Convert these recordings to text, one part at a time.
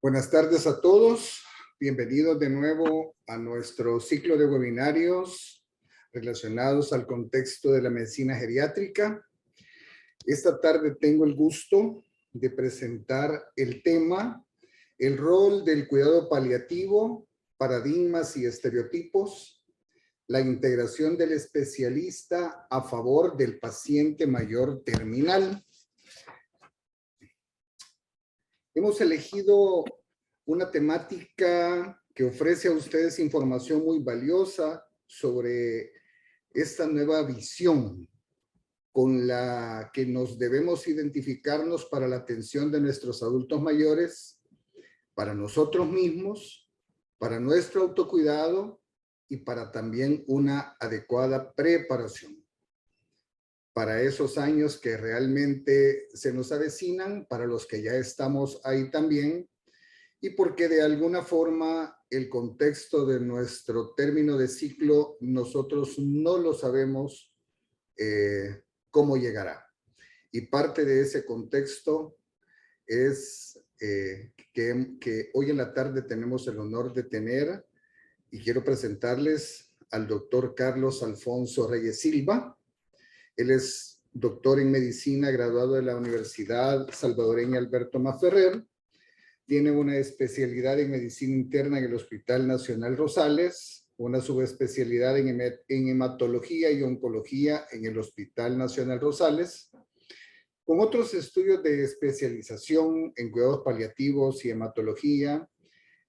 Buenas tardes a todos. Bienvenidos de nuevo a nuestro ciclo de webinarios relacionados al contexto de la medicina geriátrica. Esta tarde tengo el gusto de presentar el tema, el rol del cuidado paliativo, paradigmas y estereotipos, la integración del especialista a favor del paciente mayor terminal. Hemos elegido una temática que ofrece a ustedes información muy valiosa sobre esta nueva visión con la que nos debemos identificarnos para la atención de nuestros adultos mayores, para nosotros mismos, para nuestro autocuidado y para también una adecuada preparación para esos años que realmente se nos avecinan, para los que ya estamos ahí también, y porque de alguna forma el contexto de nuestro término de ciclo nosotros no lo sabemos cómo llegará. Y parte de ese contexto es que hoy en la tarde tenemos el honor de tener, y quiero presentarles al doctor Carlos Alfonso Reyes Silva. Él es doctor en medicina, graduado de la Universidad Salvadoreña Alberto Maferrer. Tiene una especialidad en medicina interna en el Hospital Nacional Rosales, una subespecialidad en hematología y oncología en el Hospital Nacional Rosales, con otros estudios de especialización en cuidados paliativos y hematología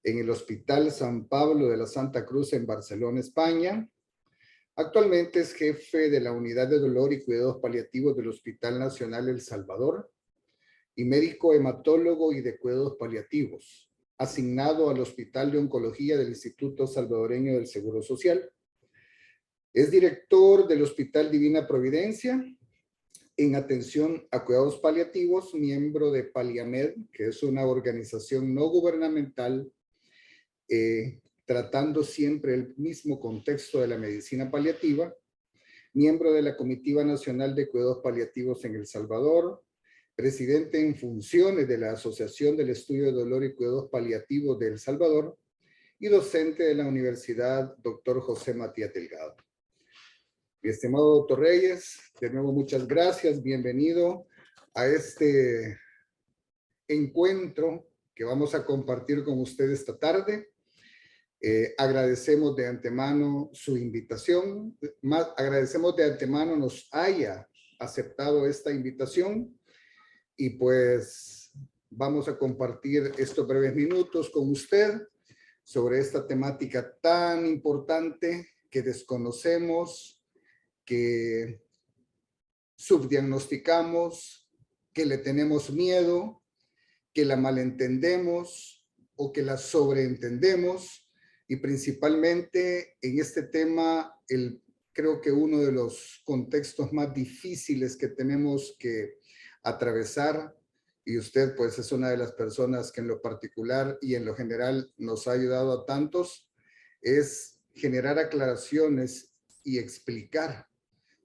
en el Hospital San Pablo de la Santa Cruz en Barcelona, España. Actualmente es jefe de la Unidad de Dolor y Cuidados Paliativos del Hospital Nacional El Salvador y médico hematólogo y de cuidados paliativos, asignado al Hospital de Oncología del Instituto Salvadoreño del Seguro Social. Es director del Hospital Divina Providencia en atención a cuidados paliativos, miembro de Paliamed, que es una organización no gubernamental tratando siempre el mismo contexto de la medicina paliativa, miembro de la Comitiva Nacional de Cuidados Paliativos en El Salvador, presidente en funciones de la Asociación del Estudio de Dolor y Cuidados Paliativos de El Salvador y docente de la Universidad Dr. José Matías Delgado. Mi estimado doctor Reyes, de nuevo muchas gracias, bienvenido a este encuentro que vamos a compartir con usted esta tarde. Agradecemos de antemano su invitación, agradecemos de antemano nos haya aceptado esta invitación y pues vamos a compartir estos breves minutos con usted sobre esta temática tan importante que desconocemos, que subdiagnosticamos, que le tenemos miedo, que la malentendemos o que la sobreentendemos. Y principalmente en este tema, creo que uno de los contextos más difíciles que tenemos que atravesar, y usted pues es una de las personas que en lo particular y en lo general nos ha ayudado a tantos, es generar aclaraciones y explicar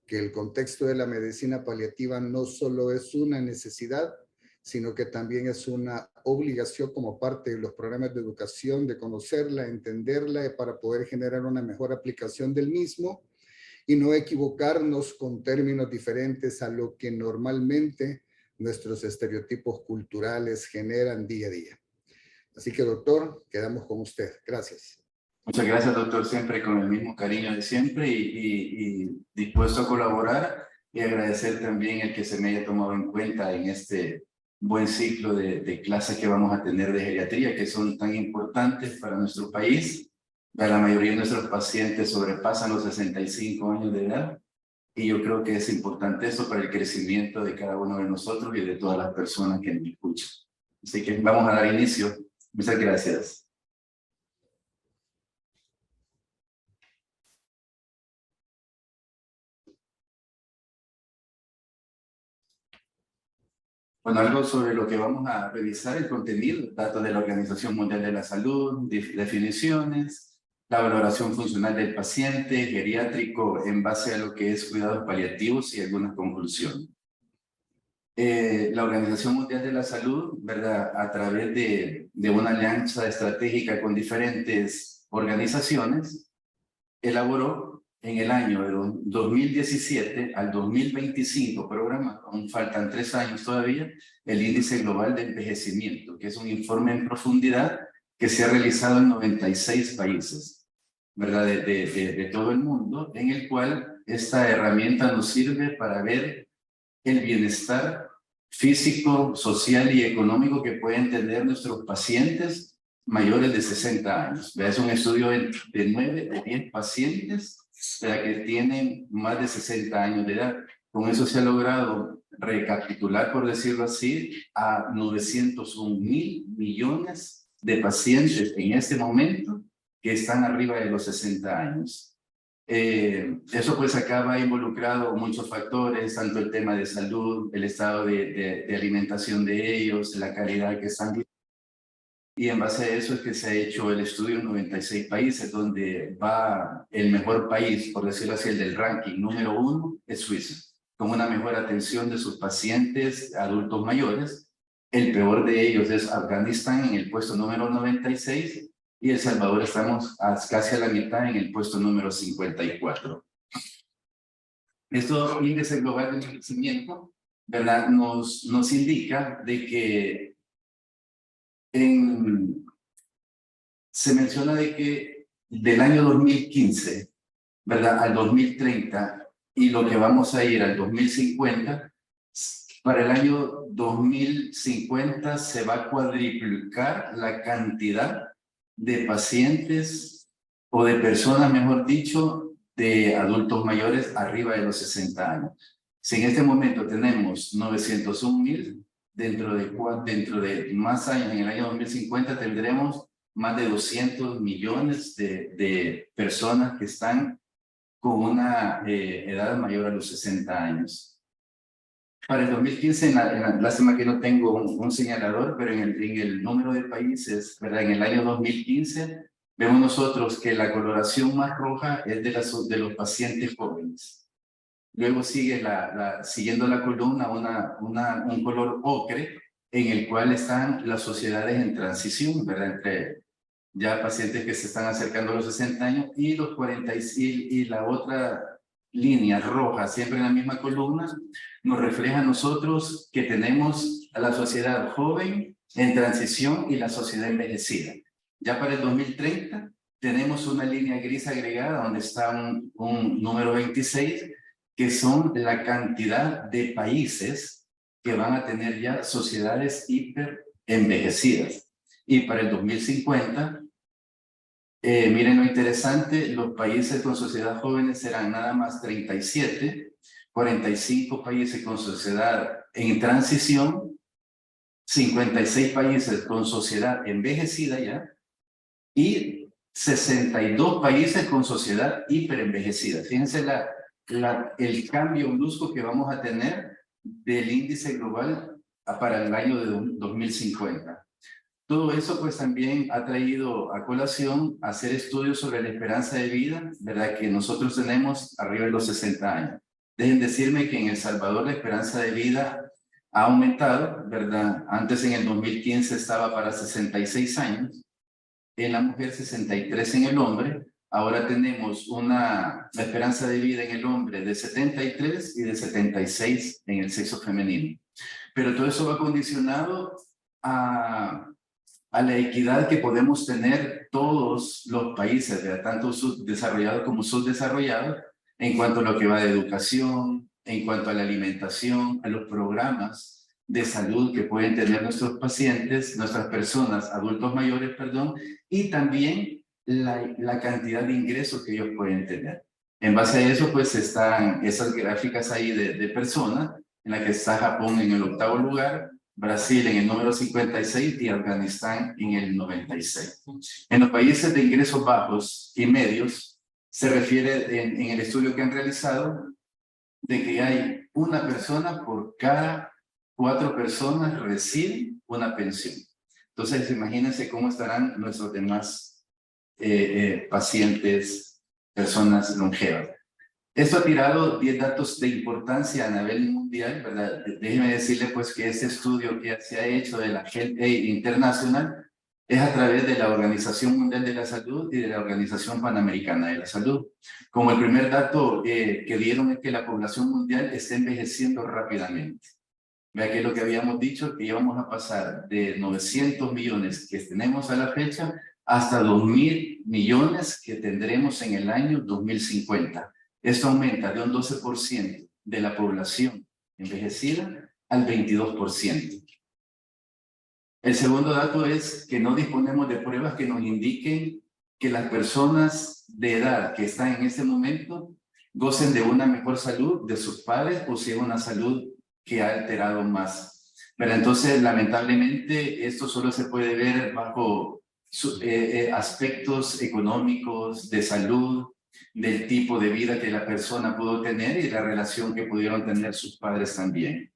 que el contexto de la medicina paliativa no solo es una necesidad, sino que también es una obligación como parte de los programas de educación, de conocerla, entenderla, para poder generar una mejor aplicación del mismo y no equivocarnos con términos diferentes a lo que normalmente nuestros estereotipos culturales generan día a día. Así que, doctor, quedamos con usted. Gracias. Muchas gracias, doctor, siempre con el mismo cariño de siempre y dispuesto a colaborar, y agradecer también el que se me haya tomado en cuenta en este buen ciclo de clases que vamos a tener de geriatría, que son tan importantes para nuestro país. La mayoría de nuestros pacientes sobrepasan los 65 años de edad, y yo creo que es importante eso para el crecimiento de cada uno de nosotros y de todas las personas que nos escuchan. Así que vamos a dar inicio. Muchas gracias. Bueno, algo sobre lo que vamos a revisar, el contenido, datos de la Organización Mundial de la Salud, definiciones, la valoración funcional del paciente geriátrico en base a lo que es cuidados paliativos y algunas conclusiones. la Organización Mundial de la Salud, ¿verdad? A través de una alianza estratégica con diferentes organizaciones, elaboró en el año de 2017 al 2025, programa, aún faltan 3 años todavía, el Índice Global de Envejecimiento, que es un informe en profundidad que se ha realizado en 96 países, ¿verdad? De todo el mundo, en el cual esta herramienta nos sirve para ver el bienestar físico, social y económico que pueden tener nuestros pacientes mayores de 60 años. Es un estudio de 9 o 10 pacientes que tienen más de 60 años de edad. Con eso se ha logrado recapitular, por decirlo así, a 901.000 millones de pacientes en este momento que están arriba de los 60 años. Eso pues acaba involucrado muchos factores, tanto el tema de salud, el estado de alimentación de ellos, la calidad que están. Y en base a eso es que se ha hecho el estudio en 96 países, donde va el mejor país, por decirlo así, el del ranking número 1, es Suiza, con una mejor atención de sus pacientes adultos mayores. El peor de ellos es Afganistán en el puesto número 96, y El Salvador estamos casi a la mitad en el puesto número 54. Esto índice global de envejecimiento, ¿verdad? Nos indica de que se menciona de que del año 2015, ¿verdad? Al 2030 y lo que vamos a ir al 2050, para el año 2050 se va a cuadriplicar la cantidad de pacientes o de personas, mejor dicho, de adultos mayores arriba de los 60 años. Si en este momento tenemos 901.000, dentro de más años, en el año 2050, tendremos más de 200 millones de personas que están con una edad mayor a los 60 años. Para el 2015, lástima que no tengo un señalador, pero en el número de países, ¿verdad? En el año 2015, vemos nosotros que la coloración más roja es de los pacientes jóvenes. Luego sigue siguiendo la columna un color ocre, en el cual están las sociedades en transición, ¿verdad? Entre ya pacientes que se están acercando a los 60 años y los 40, y la otra línea roja, siempre en la misma columna, nos refleja a nosotros que tenemos a la sociedad joven en transición y la sociedad envejecida. Ya para el 2030 tenemos una línea gris agregada donde está un número 26, que son la cantidad de países que van a tener ya sociedades hiper envejecidas. Y para el 2050, miren lo interesante, los países con sociedad jóvenes serán nada más 37, 45 países con sociedad en transición, 56 países con sociedad envejecida ya, y 62 países con sociedad hiperenvejecida. Fíjense el cambio brusco que vamos a tener del índice global para el año de 2050. Todo eso pues también ha traído a colación hacer estudios sobre la esperanza de vida, ¿verdad? Que nosotros tenemos arriba de los 60 años. Dejen decirme que en El Salvador la esperanza de vida ha aumentado, ¿verdad? Antes en el 2015 estaba para 66 años, en la mujer 63 en el hombre. Ahora tenemos la esperanza de vida en el hombre de 73 y de 76 en el sexo femenino. Pero todo eso va condicionado a la equidad que podemos tener todos los países, ¿verdad? Tanto subdesarrollados como subdesarrollados, en cuanto a lo que va de educación, en cuanto a la alimentación, a los programas de salud que pueden tener nuestros pacientes, nuestras personas, adultos mayores, perdón, y también la cantidad de ingresos que ellos pueden tener. En base a eso, pues están esas gráficas ahí de personas, en la que está Japón en el 8º lugar, Brasil en el número 56 y Afganistán en el 96. En los países de ingresos bajos y medios, se refiere en el estudio que han realizado de que hay una persona por cada 4 personas recibe una pensión. Entonces, imagínense cómo estarán nuestros demás pacientes, personas longevas. Esto ha tirado 10 datos de importancia a nivel mundial, ¿verdad? Déjeme decirle pues que este estudio que se ha hecho de la Health International es a través de la Organización Mundial de la Salud y de la Organización Panamericana de la Salud. Como el primer dato que dieron es que la población mundial está envejeciendo rápidamente. Vea que es lo que habíamos dicho, que íbamos a pasar de 900 millones que tenemos a la fecha hasta 2.000 millones que tendremos en el año 2050. Esto aumenta de un 12% de la población envejecida al 22%. El segundo dato es que no disponemos de pruebas que nos indiquen que las personas de edad que están en este momento gocen de una mejor salud de sus padres o si es una salud que ha alterado más. Pero entonces, lamentablemente, esto solo se puede ver bajo aspectos económicos, de salud, del tipo de vida que la persona pudo tener y la relación que pudieron tener sus padres también.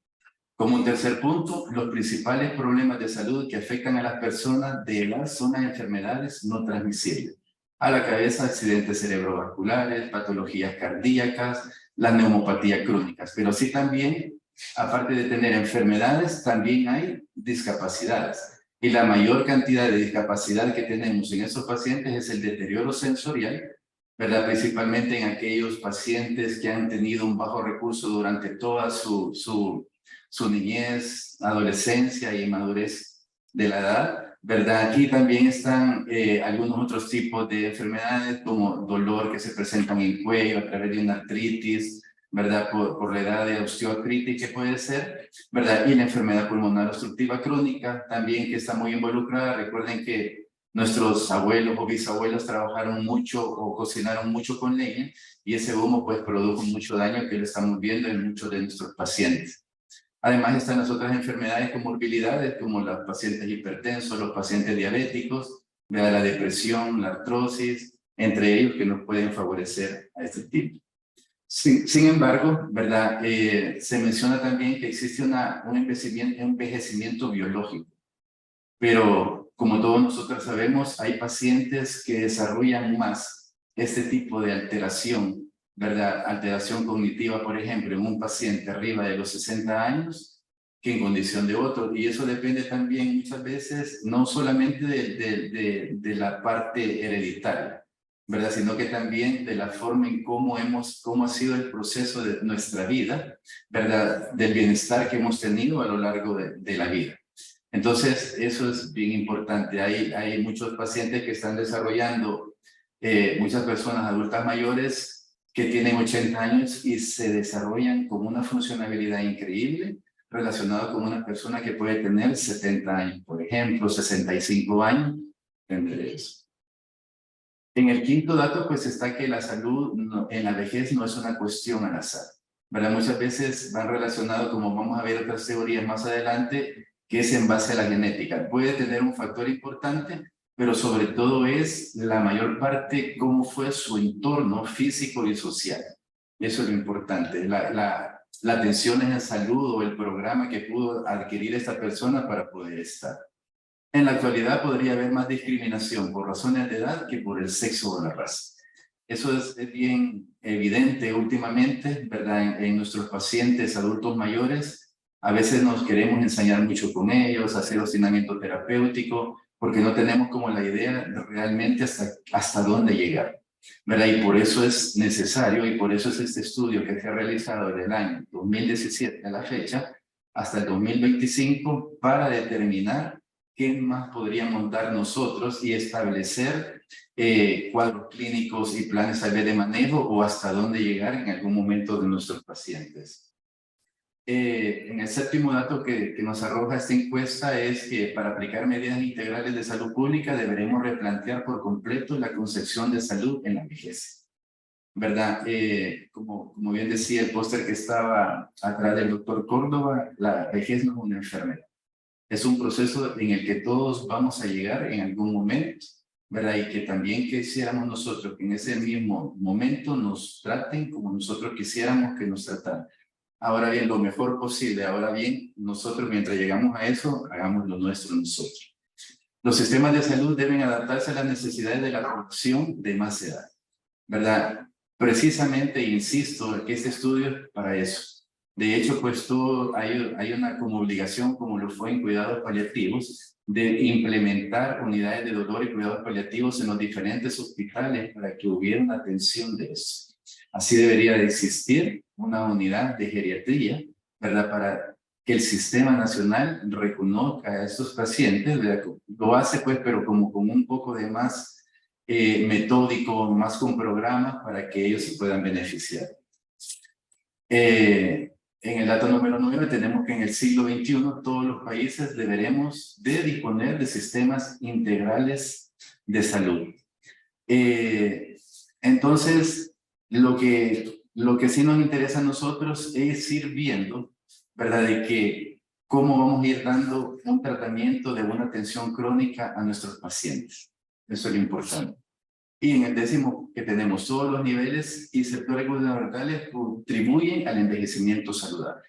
Como un tercer punto, los principales problemas de salud que afectan a las personas de edad son las enfermedades no transmisibles. A la cabeza, accidentes cerebrovasculares, patologías cardíacas, las neumopatías crónicas. Pero sí también, aparte de tener enfermedades, también hay discapacidades. Y la mayor cantidad de discapacidad que tenemos en esos pacientes es el deterioro sensorial, ¿verdad? Principalmente en aquellos pacientes que han tenido un bajo recurso durante toda su niñez, adolescencia y madurez de la edad, ¿verdad? Aquí también están algunos otros tipos de enfermedades como dolor que se presentan en el cuello a través de una artritis, ¿verdad? Por la edad de osteoartritis que puede ser, ¿verdad? Y la enfermedad pulmonar obstructiva crónica también que está muy involucrada. Recuerden que nuestros abuelos o bisabuelos trabajaron mucho o cocinaron mucho con leña y ese humo pues produjo mucho daño que lo estamos viendo en muchos de nuestros pacientes. Además están las otras enfermedades con morbilidades como los pacientes hipertensos, los pacientes diabéticos, la depresión, la artrosis, entre ellos que nos pueden favorecer a este tipo. Sin embargo, ¿verdad? Se menciona también que existe un envejecimiento biológico, pero como todos nosotros sabemos, hay pacientes que desarrollan más este tipo de alteración, ¿verdad? Alteración cognitiva, por ejemplo, en un paciente arriba de los 60 años que en condición de otro. Y eso depende también muchas veces, no solamente de la parte hereditaria, ¿verdad? Sino que también de la forma en cómo ha sido el proceso de nuestra vida, ¿verdad? Del bienestar que hemos tenido a lo largo de la vida. Entonces, eso es bien importante. Hay muchos pacientes que están desarrollando, muchas personas adultas mayores que tienen 80 años y se desarrollan con una funcionalidad increíble relacionada con una persona que puede tener 70 años, por ejemplo, 65 años, entre eso. En el quinto dato, pues está que la salud en la vejez no es una cuestión al azar, ¿verdad? Muchas veces van relacionados, como vamos a ver otras teorías más adelante, que es en base a la genética. Puede tener un factor importante, pero sobre todo es la mayor parte cómo fue su entorno físico y social. Eso es lo importante, la atención en salud o el programa que pudo adquirir esta persona para poder estar. En la actualidad podría haber más discriminación por razones de edad que por el sexo o la raza. Eso es bien evidente últimamente, ¿verdad? En nuestros pacientes adultos mayores, a veces nos queremos enseñar mucho con ellos, hacer obstinamiento terapéutico, porque no tenemos como la idea de realmente hasta dónde llegar, ¿verdad? Y por eso es necesario, y por eso es este estudio que se ha realizado desde el año 2017 a la fecha, hasta el 2025, para determinar qué más podríamos dar nosotros y establecer cuadros clínicos y planes de manejo o hasta dónde llegar en algún momento de nuestros pacientes. En el séptimo dato que nos arroja esta encuesta es que para aplicar medidas integrales de salud pública deberemos replantear por completo la concepción de salud en la vejez, ¿verdad? Como bien decía el póster que estaba atrás del doctor Córdoba, la vejez no es una enfermedad. Es un proceso en el que todos vamos a llegar en algún momento, ¿verdad? Y que también quisiéramos nosotros que en ese mismo momento nos traten como nosotros quisiéramos que nos trataran. Ahora bien, lo mejor posible. Ahora bien, nosotros mientras llegamos a eso, hagamos lo nuestro nosotros. Los sistemas de salud deben adaptarse a las necesidades de la población de más edad, ¿verdad? precisamente, insisto, que este estudio es para eso. De hecho, pues hay una como obligación, como lo fue en cuidados paliativos, de implementar unidades de dolor y cuidados paliativos en los diferentes hospitales para que hubiera una atención de eso. Así debería de existir una unidad de geriatría, ¿verdad? Para que el sistema nacional reconozca a estos pacientes, ¿verdad? Lo hace pues, pero como con un poco de más metódico, más con programas para que ellos se puedan beneficiar. En el dato número 9 tenemos que en el siglo XXI todos los países deberemos de disponer de sistemas integrales de salud. Entonces, lo que sí nos interesa a nosotros es ir viendo, ¿verdad?, de que cómo vamos a ir dando un tratamiento de una atención crónica a nuestros pacientes. Eso es lo importante. Y en el 10º que tenemos todos los niveles y sectores gubernamentales contribuyen al envejecimiento saludable.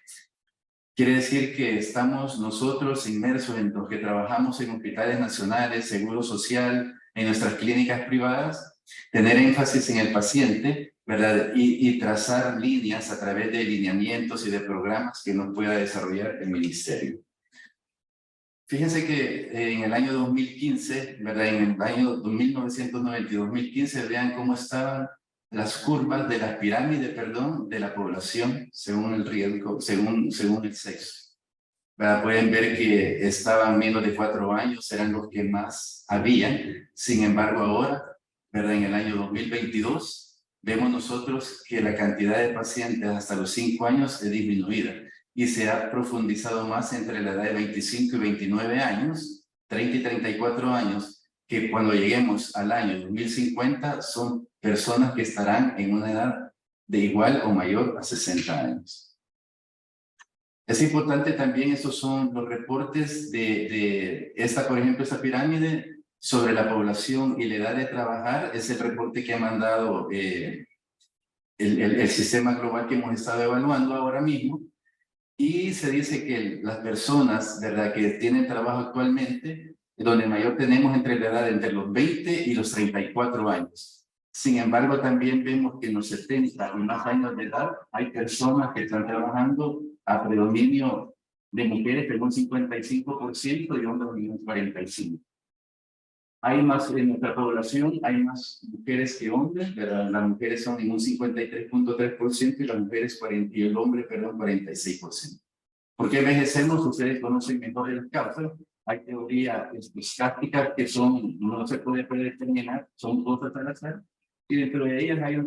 Quiere decir que estamos nosotros inmersos en los que trabajamos en hospitales nacionales, seguro social, en nuestras clínicas privadas, tener énfasis en el paciente, ¿verdad? Y trazar líneas a través de lineamientos y de programas que nos pueda desarrollar el ministerio. Fíjense que en el año 2015, ¿verdad? En el año 1990 y 2015, vean cómo estaban las curvas de la pirámide, perdón, de la población según el riesgo, según el sexo. ¿Verdad? Pueden ver que estaban menos de 4 años, eran los que más habían. Sin embargo, ahora, ¿verdad? En el año 2022, vemos nosotros que la cantidad de pacientes hasta los 5 años es disminuida. Y se ha profundizado más entre la edad de 25 y 29 años, 30 y 34 años, que cuando lleguemos al año 2050 son personas que estarán en una edad de igual o mayor a 60 años. Es importante también, estos son los reportes de esta, por ejemplo, esta pirámide sobre la población y la edad de trabajar, es el reporte que ha mandado el sistema global que hemos estado evaluando ahora mismo. Y se dice que las personas, ¿verdad?, que tienen trabajo actualmente, donde mayor tenemos entre la edad entre los 20 y los 34 años. Sin embargo, también vemos que en los 70 y más años de edad hay personas que están trabajando a predominio de mujeres, que un 55%, y hombres un 45%. Hay más en nuestra población, hay más mujeres que hombres, ¿verdad? Las mujeres son en un 53.3% y las mujeres y el hombre, perdón, 46%. ¿Por qué envejecemos? Ustedes conocen mejor el causas. Hay teorías estocásticas que no se puede predeterminar, son cosas al azar. Y dentro de ellas hay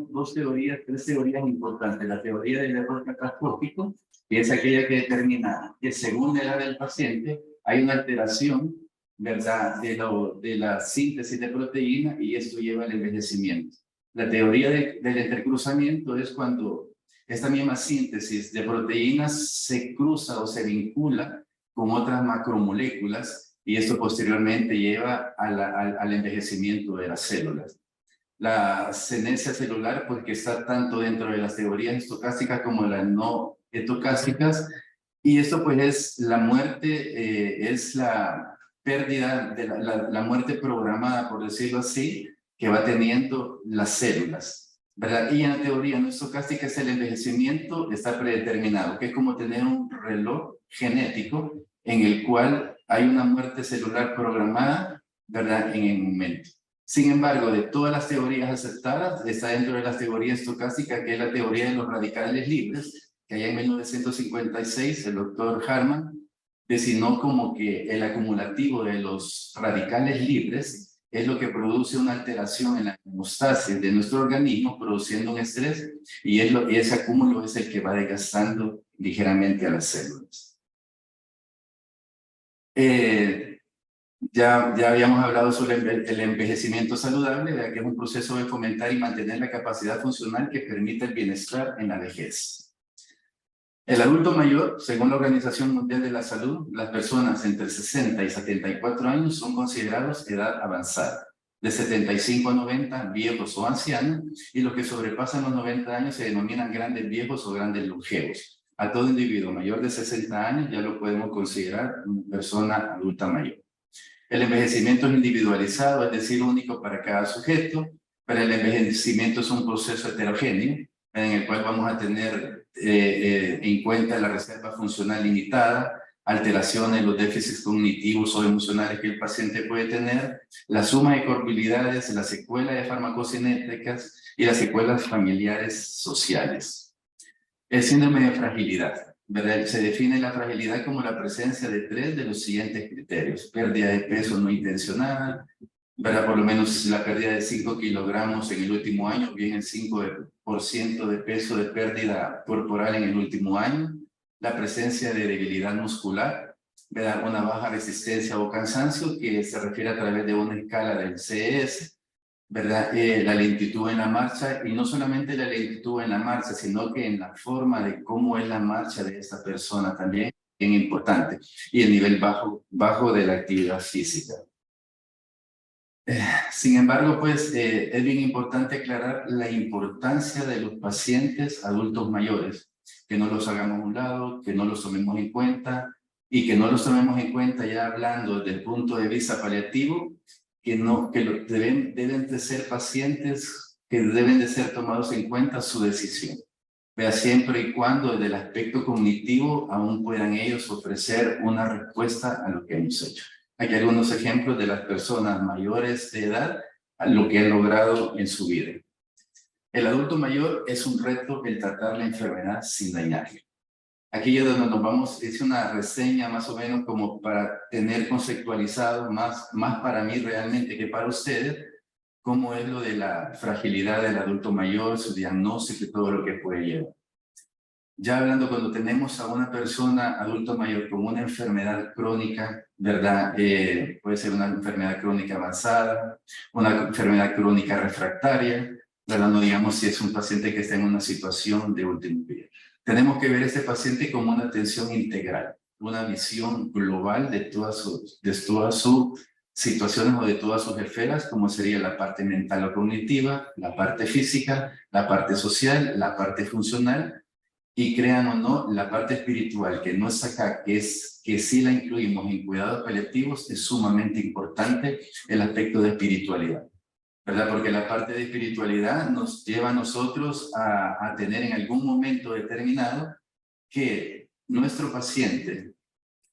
tres teorías importantes. La teoría del error catastrófico, que es aquella que determina que según la edad del paciente hay una alteración, ¿verdad?, de la síntesis de proteína y esto lleva al envejecimiento. La teoría del intercruzamiento es cuando esta misma síntesis de proteínas se cruza o se vincula con otras macromoléculas y esto posteriormente lleva al envejecimiento de las células. La senescencia celular, porque está tanto dentro de las teorías estocásticas como las no estocásticas, y esto pues es la muerte, es la pérdida de la muerte programada, por decirlo así, que va teniendo las células, ¿verdad? Y en la teoría no estocástica es el envejecimiento, está predeterminado, que es como tener un reloj genético en el cual hay una muerte celular programada, ¿verdad?, en el momento. Sin embargo, de todas las teorías aceptadas, está dentro de la teoría estocástica, que es la teoría de los radicales libres, que allá en 1956 el doctor Harman designó como que el acumulativo de los radicales libres es lo que produce una alteración en la homeostasis de nuestro organismo, produciendo un estrés, y ese acúmulo es el que va desgastando ligeramente a las células. Ya habíamos hablado sobre el envejecimiento saludable, ¿verdad?, que es un proceso de fomentar y mantener la capacidad funcional que permite el bienestar en la vejez. El adulto mayor, según la Organización Mundial de la Salud, las personas entre 60 y 74 años son considerados edad avanzada. De 75 a 90, viejos o ancianos, y los que sobrepasan los 90 años se denominan grandes viejos o grandes longevos. A todo individuo mayor de 60 años ya lo podemos considerar una persona adulta mayor. El envejecimiento es individualizado, es decir, único para cada sujeto. Pero el envejecimiento es un proceso heterogéneo en el cual vamos a tener en cuenta la reserva funcional limitada, alteraciones, los déficits cognitivos o emocionales que el paciente puede tener, la suma de comorbilidades, la secuela de farmacocinéticas y las secuelas familiares sociales. El síndrome de fragilidad, ¿verdad? Se define la fragilidad como la presencia de 3 de los siguientes criterios: pérdida de peso no intencional, ¿verdad? Por lo menos la pérdida de 5 kilogramos en el último año, bien el 5% de peso de pérdida corporal en el último año, la presencia de debilidad muscular, ¿verdad? Una baja resistencia o cansancio que se refiere a través de una escala del CES, ¿verdad? La lentitud en la marcha, y no solamente la lentitud en la marcha, sino que en la forma de cómo es la marcha de esta persona también, bien importante, y el nivel bajo de la actividad física. Sin embargo, pues es bien importante aclarar la importancia de los pacientes adultos mayores, que no los hagamos a un lado, que no los tomemos en cuenta, y que no los tomemos en cuenta ya hablando desde el punto de vista paliativo, deben de ser pacientes que deben de ser tomados en cuenta su decisión. Vea, siempre y cuando desde el aspecto cognitivo aún puedan ellos ofrecer una respuesta a lo que hemos hecho. Aquí algunos ejemplos de las personas mayores de edad, a lo que han logrado en su vida. El adulto mayor es un reto el tratar la enfermedad sin dañarla. Aquí es donde nos vamos, es una reseña más o menos como para tener conceptualizado más para mí realmente que para ustedes, cómo es lo de la fragilidad del adulto mayor, su diagnóstico y todo lo que puede llevar. Ya hablando, cuando tenemos a una persona adulto mayor con una enfermedad crónica, ¿verdad? Puede ser una enfermedad crónica avanzada, una enfermedad crónica refractaria, ¿verdad? No digamos si es un paciente que está en una situación de último día. Tenemos que ver a este paciente como una atención integral, una visión global de todas sus situaciones o de todas sus esferas, como sería la parte mental o cognitiva, la parte física, la parte social, la parte funcional, y crean o no, la parte espiritual, que no es acá, que sí la incluimos en cuidados paliativos, es sumamente importante el aspecto de espiritualidad, ¿verdad? Porque la parte de espiritualidad nos lleva a nosotros a tener en algún momento determinado que nuestro paciente,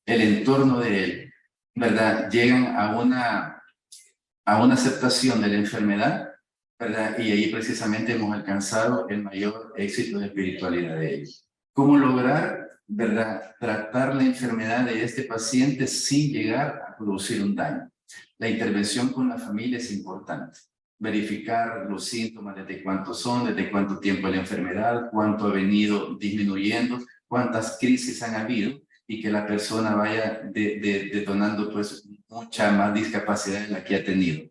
el entorno de él, ¿verdad? Llegan a una aceptación de la enfermedad, ¿verdad? Y ahí precisamente hemos alcanzado el mayor éxito de espiritualidad de ellos. ¿Cómo lograr, verdad, tratar la enfermedad de este paciente sin llegar a producir un daño? La intervención con la familia es importante. Verificar los síntomas, desde cuántos son, desde cuánto tiempo la enfermedad, cuánto ha venido disminuyendo, cuántas crisis han habido, y que la persona vaya detonando pues mucha más discapacidad de la que ha tenido.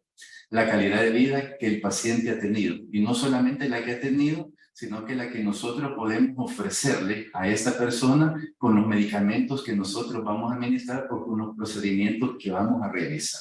La calidad de vida que el paciente ha tenido, y no solamente la que ha tenido, sino que la que nosotros podemos ofrecerle a esta persona con los medicamentos que nosotros vamos a administrar o con los procedimientos que vamos a realizar.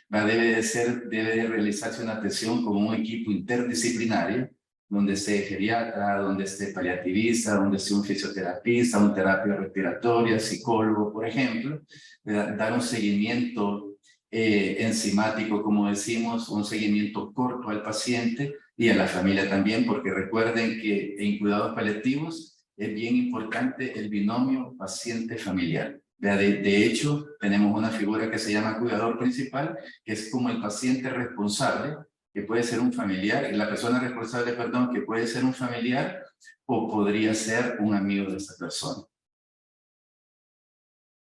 Debe de realizarse una atención con un equipo interdisciplinario, donde esté geriatra, donde esté paliativista, donde esté un fisioterapista, un terapia respiratoria, psicólogo, por ejemplo, dar un seguimiento enzimático, como decimos, un seguimiento corto al paciente y a la familia también, porque recuerden que en cuidados paliativos es bien importante el binomio paciente-familiar. De hecho, tenemos una figura que se llama cuidador principal, que es como el paciente responsable, que puede ser un familiar, y la persona responsable, perdón, que puede ser un familiar o podría ser un amigo de esa persona.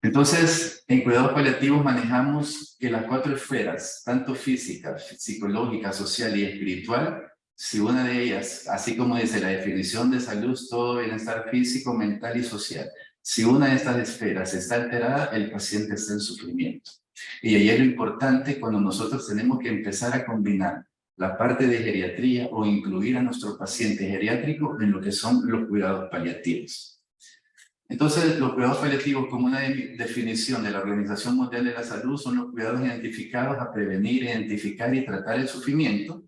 Entonces, en cuidados paliativos manejamos que las 4 esferas, tanto física, psicológica, social y espiritual, si una de ellas, así como dice la definición de salud, todo bienestar físico, mental y social, si una de estas esferas está alterada, el paciente está en sufrimiento. Y ahí es lo importante cuando nosotros tenemos que empezar a combinar la parte de geriatría o incluir a nuestro paciente geriátrico en lo que son los cuidados paliativos. Entonces, los cuidados paliativos, como una definición de la Organización Mundial de la Salud, son los cuidados identificados a prevenir, identificar y tratar el sufrimiento,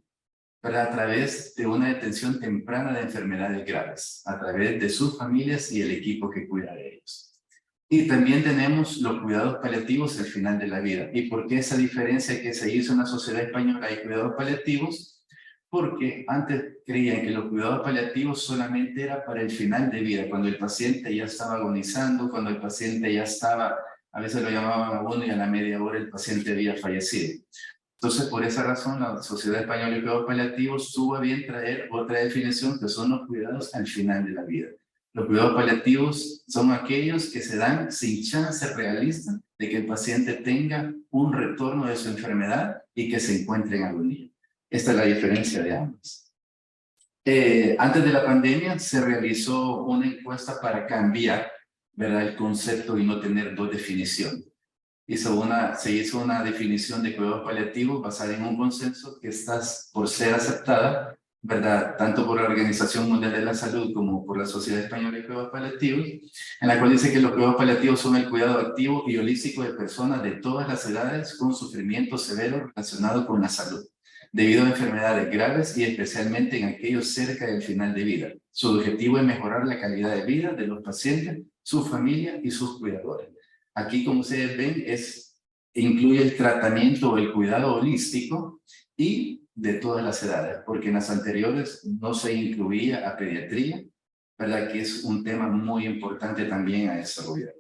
pero a través de una detención temprana de enfermedades graves, a través de sus familias y el equipo que cuida de ellos. Y también tenemos los cuidados paliativos al final de la vida. ¿Y por qué esa diferencia que se hizo en la Sociedad Española de Cuidados Paliativos? porque antes creían que los cuidados paliativos solamente era para el final de vida, cuando el paciente ya estaba agonizando, cuando el paciente ya estaba, a veces lo llamaban a uno y a la media hora el paciente había fallecido. Entonces, por esa razón, la Sociedad Española de Cuidados Paliativos tuvo a bien traer otra definición, que son los cuidados al final de la vida. Los cuidados paliativos son aquellos que se dan sin chance realista de que el paciente tenga un retorno de su enfermedad y que se encuentre en agonía. Esta es la diferencia de ambos. Antes de la pandemia se realizó una encuesta para cambiar, ¿verdad?, el concepto y no tener dos definiciones. Se hizo una definición de cuidados paliativos basada en un consenso que está por ser aceptada, ¿verdad?, tanto por la Organización Mundial de la Salud como por la Sociedad Española de Cuidados Paliativos, en la cual dice que los cuidados paliativos son el cuidado activo y holístico de personas de todas las edades con sufrimiento severo relacionado con la salud, debido a enfermedades graves y especialmente en aquellos cerca del final de vida. Su objetivo es mejorar la calidad de vida de los pacientes, su familia y sus cuidadores. Aquí, como ustedes ven, incluye el tratamiento o el cuidado holístico y de todas las edades, porque en las anteriores no se incluía a pediatría, ¿verdad?, que es un tema muy importante también a desarrollar.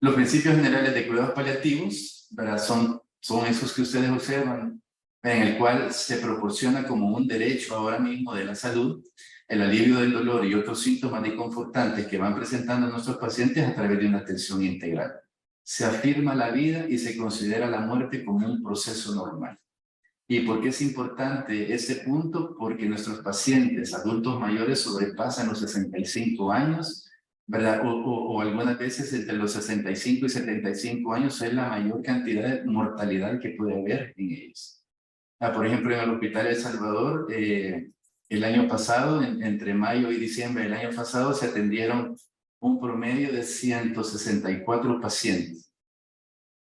Los principios generales de cuidados paliativos, ¿verdad?, son esos que ustedes observan, en el cual se proporciona como un derecho ahora mismo de la salud el alivio del dolor y otros síntomas inconfortantes que van presentando nuestros pacientes a través de una atención integral. Se afirma la vida y se considera la muerte como un proceso normal. ¿Y por qué es importante este punto? Porque nuestros pacientes adultos mayores sobrepasan los 65 años, ¿verdad? O algunas veces entre los 65 y 75 años es la mayor cantidad de mortalidad que puede haber en ellos. Por ejemplo, en el Hospital El Salvador, el año pasado, entre mayo y diciembre del año pasado, se atendieron un promedio de 164 pacientes.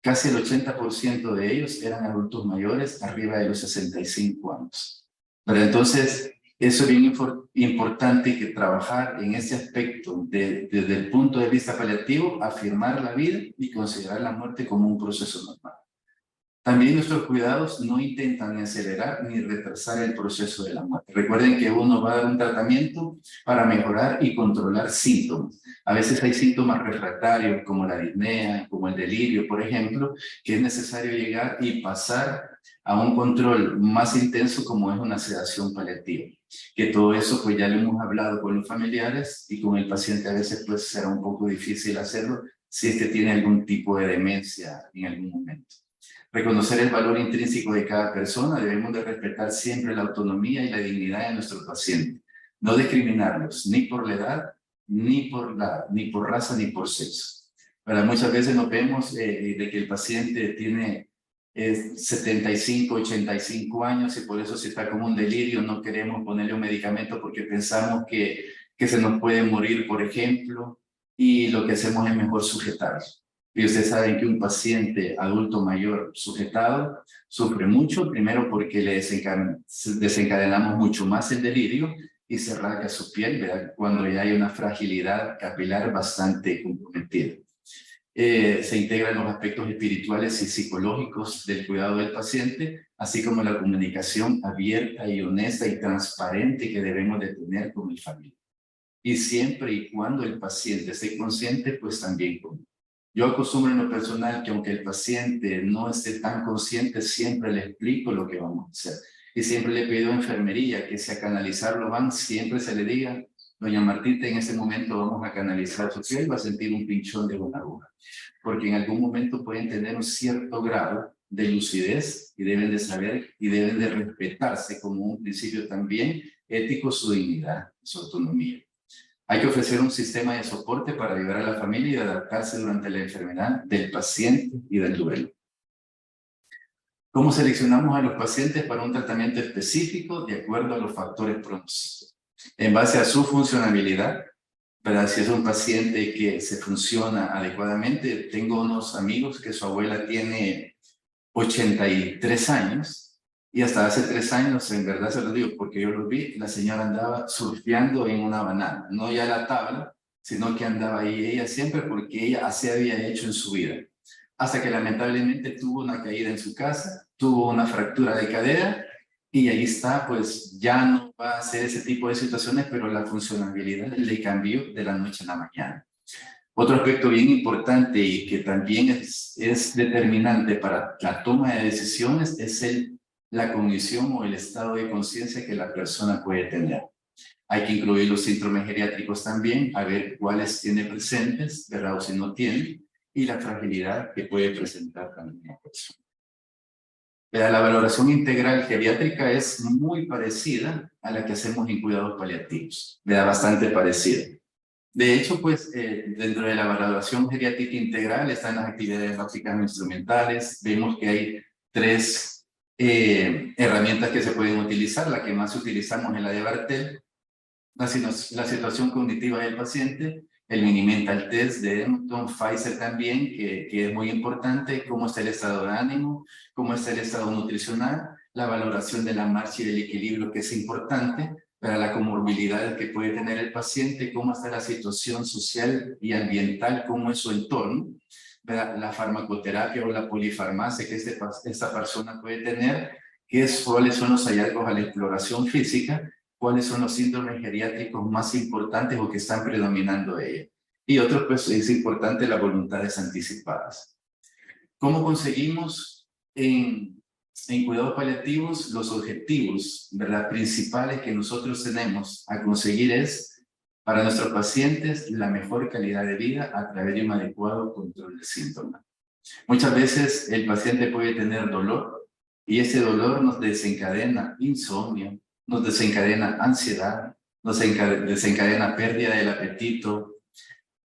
Casi el 80% de ellos eran adultos mayores arriba de los 65 años. Pero entonces, eso es bien importante que trabajar en ese aspecto desde el punto de vista paliativo, afirmar la vida y considerar la muerte como un proceso normal. También nuestros cuidados no intentan ni acelerar ni retrasar el proceso de la muerte. Recuerden que uno va a dar un tratamiento para mejorar y controlar síntomas. A veces hay síntomas refractarios como la disnea, como el delirio, por ejemplo, que es necesario llegar y pasar a un control más intenso como es una sedación paliativa. Que todo eso pues ya lo hemos hablado con los familiares y con el paciente a veces pues será un poco difícil hacerlo si es que tiene algún tipo de demencia en algún momento. Reconocer el valor intrínseco de cada persona, debemos de respetar siempre la autonomía y la dignidad de nuestro paciente. No discriminarlos, ni por la edad, ni por raza, ni por sexo. Pero muchas veces nos vemos de que el paciente tiene 75, 85 años y por eso si está como un delirio no queremos ponerle un medicamento porque pensamos que se nos puede morir, por ejemplo, y lo que hacemos es mejor sujetarlo. Y ustedes saben que un paciente adulto mayor sujetado sufre mucho, primero porque le desencadenamos mucho más el delirio y se rasga su piel, ¿verdad?, cuando ya hay una fragilidad capilar bastante comprometida. Se integran los aspectos espirituales y psicológicos del cuidado del paciente, así como la comunicación abierta y honesta y transparente que debemos de tener con el familiar. Y siempre y cuando el paciente esté consciente, pues también con. Yo acostumbro en lo personal que aunque el paciente no esté tan consciente, siempre le explico lo que vamos a hacer. Y siempre le pido a enfermería que si a canalizarlo van, siempre se le diga, doña Martita, en ese momento vamos a canalizar su piel, va a sentir un pinchón de una aguja. Porque en algún momento pueden tener un cierto grado de lucidez y deben de saber y deben de respetarse como un principio también ético su dignidad, su autonomía. Hay que ofrecer un sistema de soporte para ayudar a la familia y adaptarse durante la enfermedad del paciente y del duelo. ¿Cómo seleccionamos a los pacientes para un tratamiento específico de acuerdo a los factores pronósticos? En base a su funcionabilidad, ¿verdad? Si es un paciente que se funciona adecuadamente, tengo unos amigos que su abuela tiene 83 años, y hasta hace 3 años, en verdad se lo digo, porque yo lo vi, la señora andaba surfeando en una banana, no ya la tabla, sino que andaba ahí ella siempre porque ella así había hecho en su vida. Hasta que lamentablemente tuvo una caída en su casa, tuvo una fractura de cadera y ahí está, pues ya no va a ser ese tipo de situaciones, pero la funcionalidad le cambió de la noche a la mañana. Otro aspecto bien importante y que también es determinante para la toma de decisiones es la cognición o el estado de conciencia que la persona puede tener. Hay que incluir los síndromes geriátricos también, a ver cuáles tiene presentes, ¿verdad? O si no tiene, y la fragilidad que puede presentar también la persona. La valoración integral geriátrica es muy parecida a la que hacemos en cuidados paliativos, bastante parecida. De hecho, pues, dentro de la valoración geriátrica integral están las actividades básicas no instrumentales. Vemos que hay 3 herramientas que se pueden utilizar. La que más utilizamos es la de Bartel, la situación cognitiva del paciente, el mini mental test de Edmonton, Pfizer también, que es muy importante, cómo está el estado de ánimo, cómo está el estado nutricional, la valoración de la marcha y del equilibrio, que es importante para la comorbilidad que puede tener el paciente, cómo está la situación social y ambiental, cómo es su entorno, la farmacoterapia o la polifarmacia que esta persona puede tener, cuáles son los hallazgos a la exploración física, cuáles son los síndromes geriátricos más importantes o que están predominando de ella. Y otro, pues, es importante las voluntades anticipadas. ¿Cómo conseguimos en cuidados paliativos los objetivos, ¿verdad?, principales que nosotros tenemos a conseguir es, para nuestros pacientes, la mejor calidad de vida a través de un adecuado control de síntomas? Muchas veces el paciente puede tener dolor y ese dolor nos desencadena insomnio, nos desencadena ansiedad, nos desencadena pérdida del apetito,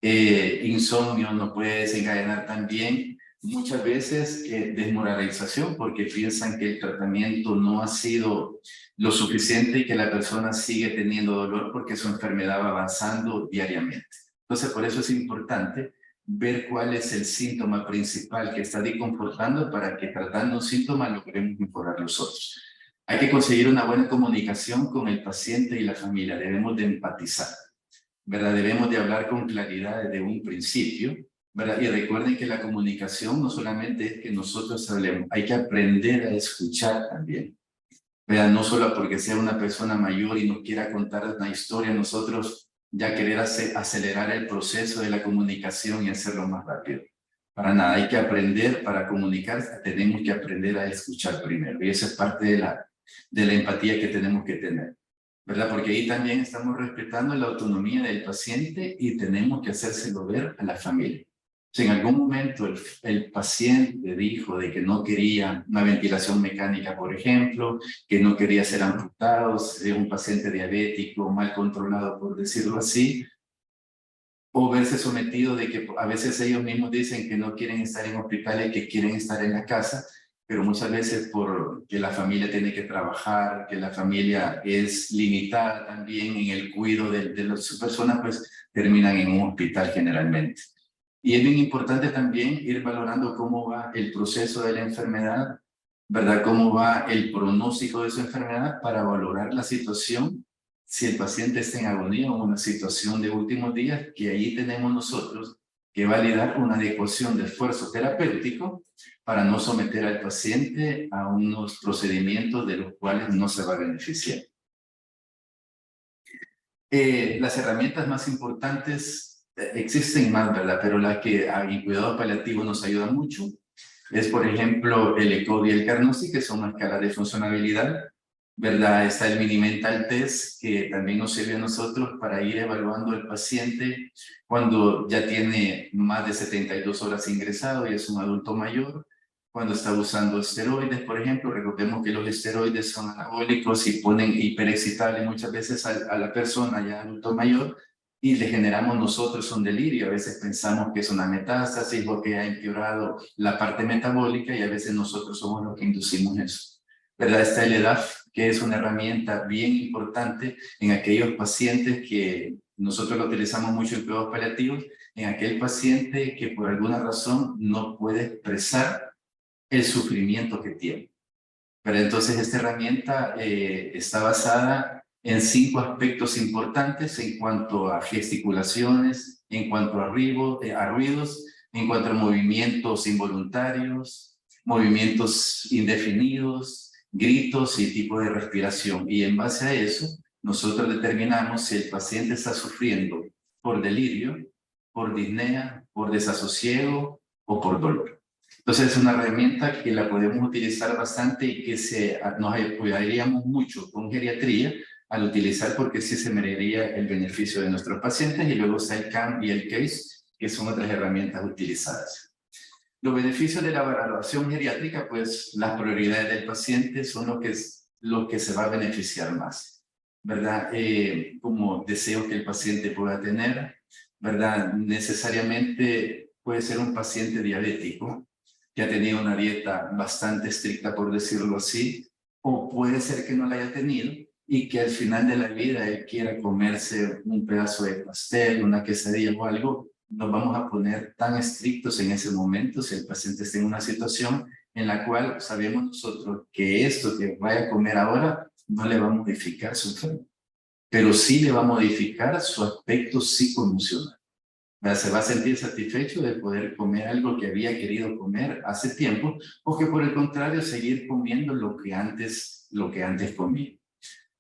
insomnio nos puede desencadenar también muchas veces desmoralización porque piensan que el tratamiento no ha sido lo suficiente y que la persona sigue teniendo dolor porque su enfermedad va avanzando diariamente. Entonces, por eso es importante ver cuál es el síntoma principal que está disconfortando para que tratando un síntoma logremos mejorar los otros. Hay que conseguir una buena comunicación con el paciente y la familia. Debemos de empatizar, ¿verdad? Debemos de hablar con claridad desde un principio, ¿verdad? Y recuerden que la comunicación no solamente es que nosotros hablemos, hay que aprender a escuchar también, ¿verdad? No solo porque sea una persona mayor y nos quiera contar una historia, nosotros ya querer acelerar el proceso de la comunicación y hacerlo más rápido. Para nada, hay que aprender para comunicar, tenemos que aprender a escuchar primero. Y esa es parte de la empatía que tenemos que tener, ¿verdad? Porque ahí también estamos respetando la autonomía del paciente y tenemos que hacérselo ver a la familia. Si en algún momento el paciente dijo de que no quería una ventilación mecánica, por ejemplo, que no quería ser amputado, es un paciente diabético mal controlado, por decirlo así, o verse sometido de que a veces ellos mismos dicen que no quieren estar en hospitales, que quieren estar en la casa, pero muchas veces porque la familia tiene que trabajar, que la familia es limitada también en el cuidado de las personas, pues terminan en un hospital generalmente. Y es bien importante también ir valorando cómo va el proceso de la enfermedad, ¿verdad? Cómo va el pronóstico de su enfermedad para valorar la situación, si el paciente está en agonía o en una situación de últimos días, que ahí tenemos nosotros que validar una adecuación de esfuerzo terapéutico para no someter al paciente a unos procedimientos de los cuales no se va a beneficiar. Las herramientas más importantes existen más, ¿verdad? Pero la que en cuidado paliativo nos ayuda mucho es, por ejemplo, el ECOG y el Carnosi, que son una escala de funcionabilidad, ¿verdad? Está el mini mental test, que también nos sirve a nosotros para ir evaluando al paciente cuando ya tiene más de 72 horas ingresado y es un adulto mayor, cuando está usando esteroides, por ejemplo. Recordemos que los esteroides son anabólicos y ponen hiperexcitable muchas veces a la persona ya adulto mayor, y le generamos nosotros un delirio. A veces pensamos que es una metástasis o que ha empeorado la parte metabólica y a veces nosotros somos los que inducimos eso, ¿verdad? Está el EDAF, que es una herramienta bien importante en aquellos pacientes que nosotros lo utilizamos mucho en cuidados paliativos, en aquel paciente que por alguna razón no puede expresar el sufrimiento que tiene. Pero entonces esta herramienta está basada en 5 aspectos importantes en cuanto a gesticulaciones, en cuanto a ruidos, en cuanto a movimientos involuntarios, movimientos indefinidos, gritos y tipo de respiración. Y en base a eso, nosotros determinamos si el paciente está sufriendo por delirio, por disnea, por desasosiego o por dolor. Entonces es una herramienta que la podemos utilizar bastante y que nos apoyaríamos mucho con geriatría al utilizar, porque sí se merecería el beneficio de nuestros pacientes. Y luego está el CAM y el CASE, que son otras herramientas utilizadas. Los beneficios de la evaluación geriátrica, pues las prioridades del paciente son lo que se va a beneficiar más, ¿verdad? Como deseo que el paciente pueda tener, ¿verdad? Necesariamente puede ser un paciente diabético que ha tenido una dieta bastante estricta, por decirlo así, o puede ser que no la haya tenido y que al final de la vida él quiera comerse un pedazo de pastel, una quesadilla o algo. Nos vamos a poner tan estrictos en ese momento si el paciente está en una situación en la cual sabemos nosotros que esto que vaya a comer ahora no le va a modificar su enfermedad, pero sí le va a modificar su aspecto psicoemocional. Se va a sentir satisfecho de poder comer algo que había querido comer hace tiempo, o que por el contrario seguir comiendo lo que antes comía.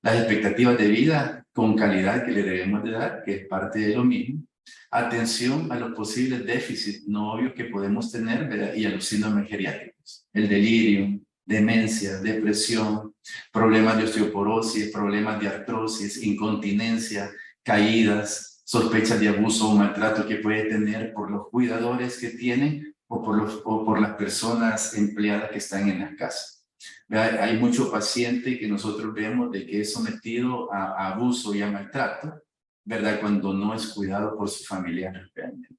Las expectativas de vida con calidad que le debemos de dar, que es parte de lo mismo. Atención a los posibles déficits no obvios que podemos tener, ¿verdad? Y a los síndromes geriátricos. El delirio, demencia, depresión, problemas de osteoporosis, problemas de artrosis, incontinencia, caídas, sospechas de abuso o maltrato que puede tener por los cuidadores que tienen o por las personas empleadas que están en las casas. Hay mucho paciente que nosotros vemos de que es sometido a abuso y a maltrato, ¿verdad? Cuando no es cuidado por su familiar realmente.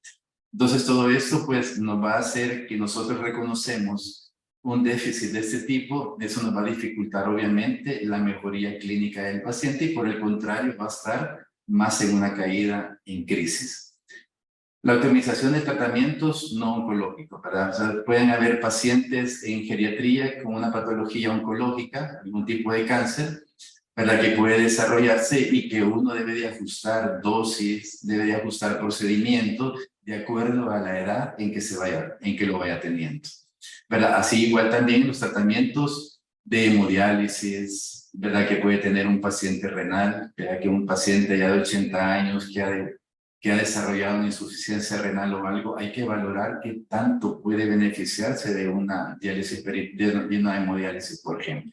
Entonces todo esto pues nos va a hacer que nosotros reconocemos un déficit de este tipo. Eso nos va a dificultar obviamente la mejoría clínica del paciente, y por el contrario va a estar más en una caída en crisis. La optimización de tratamientos no oncológicos, ¿verdad? O sea, pueden haber pacientes en geriatría con una patología oncológica, algún tipo de cáncer, ¿verdad? Que puede desarrollarse y que uno debe de ajustar dosis, debe de ajustar procedimientos de acuerdo a la edad en que lo vaya teniendo, ¿verdad? Así igual también los tratamientos de hemodiálisis, ¿verdad? Que puede tener un paciente renal, ¿verdad? Que un paciente ya de 80 años que ha desarrollado una insuficiencia renal o algo, hay que valorar qué tanto puede beneficiarse de una diálisis, de una hemodiálisis, por ejemplo.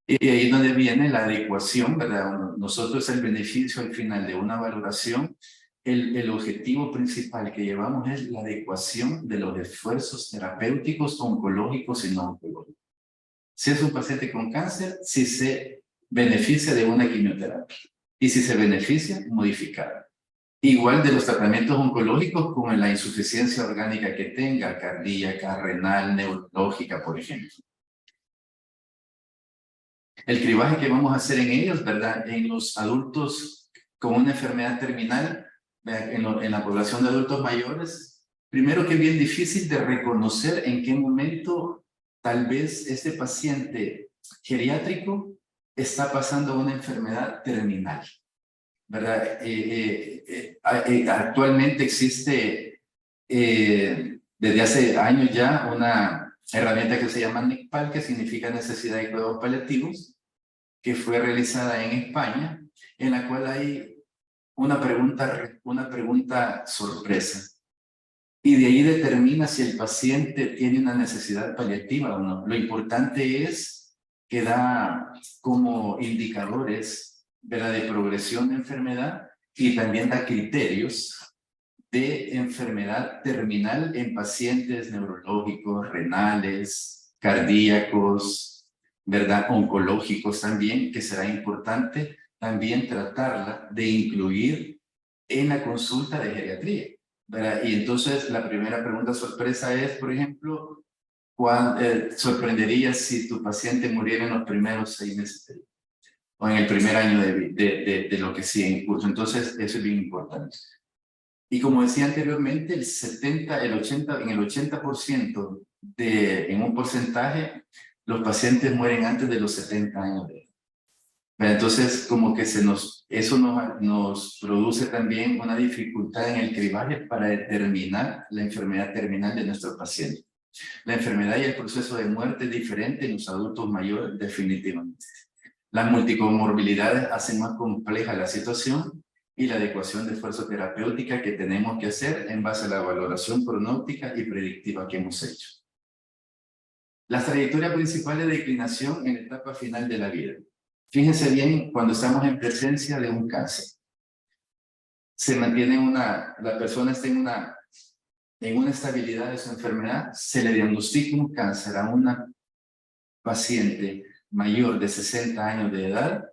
Y ahí es donde viene la adecuación, ¿verdad? Nosotros el beneficio al final de una valoración, el objetivo principal que llevamos es la adecuación de los esfuerzos terapéuticos oncológicos y no oncológicos. Si es un paciente con cáncer, si se beneficia de una quimioterapia, y si se beneficia, modificar. Igual de los tratamientos oncológicos con la insuficiencia orgánica que tenga, cardíaca, renal, neurológica, por ejemplo. El cribaje que vamos a hacer en ellos, ¿verdad? En los adultos con una enfermedad terminal, en la población de adultos mayores, primero que es bien difícil de reconocer en qué momento tal vez este paciente geriátrico está pasando una enfermedad terminal, ¿verdad? Actualmente existe desde hace años ya una herramienta que se llama NECPAL, que significa necesidad de cuidados paliativos, que fue realizada en España, en la cual hay una pregunta sorpresa, y de ahí determina si el paciente tiene una necesidad paliativa o no. Lo importante es que da como indicadores, ¿verdad?, de progresión de enfermedad, y también da criterios de enfermedad terminal en pacientes neurológicos, renales, cardíacos, ¿verdad?, oncológicos también, que será importante también tratarla de incluir en la consulta de geriatría, ¿verdad? Y entonces la primera pregunta sorpresa es, por ejemplo, sorprendería si tu paciente muriera en los primeros 6 meses de vida, o en el primer año de lo que sigue en curso. Entonces eso es bien importante. Y como decía anteriormente, en el 80% en un porcentaje, los pacientes mueren antes de los 70 años de edad. Entonces, como que eso nos produce también una dificultad en el cribaje para determinar la enfermedad terminal de nuestro paciente. La enfermedad y el proceso de muerte es diferente en los adultos mayores, definitivamente. Las multicomorbilidades hacen más compleja la situación y la adecuación de esfuerzo terapéutica que tenemos que hacer en base a la valoración pronóstica y predictiva que hemos hecho. Las trayectorias principales de declinación en la etapa final de la vida. Fíjense bien cuando estamos en presencia de un cáncer. Se mantiene la persona está en una estabilidad de su enfermedad, se le diagnostica un cáncer a una paciente mayor de 60 años de edad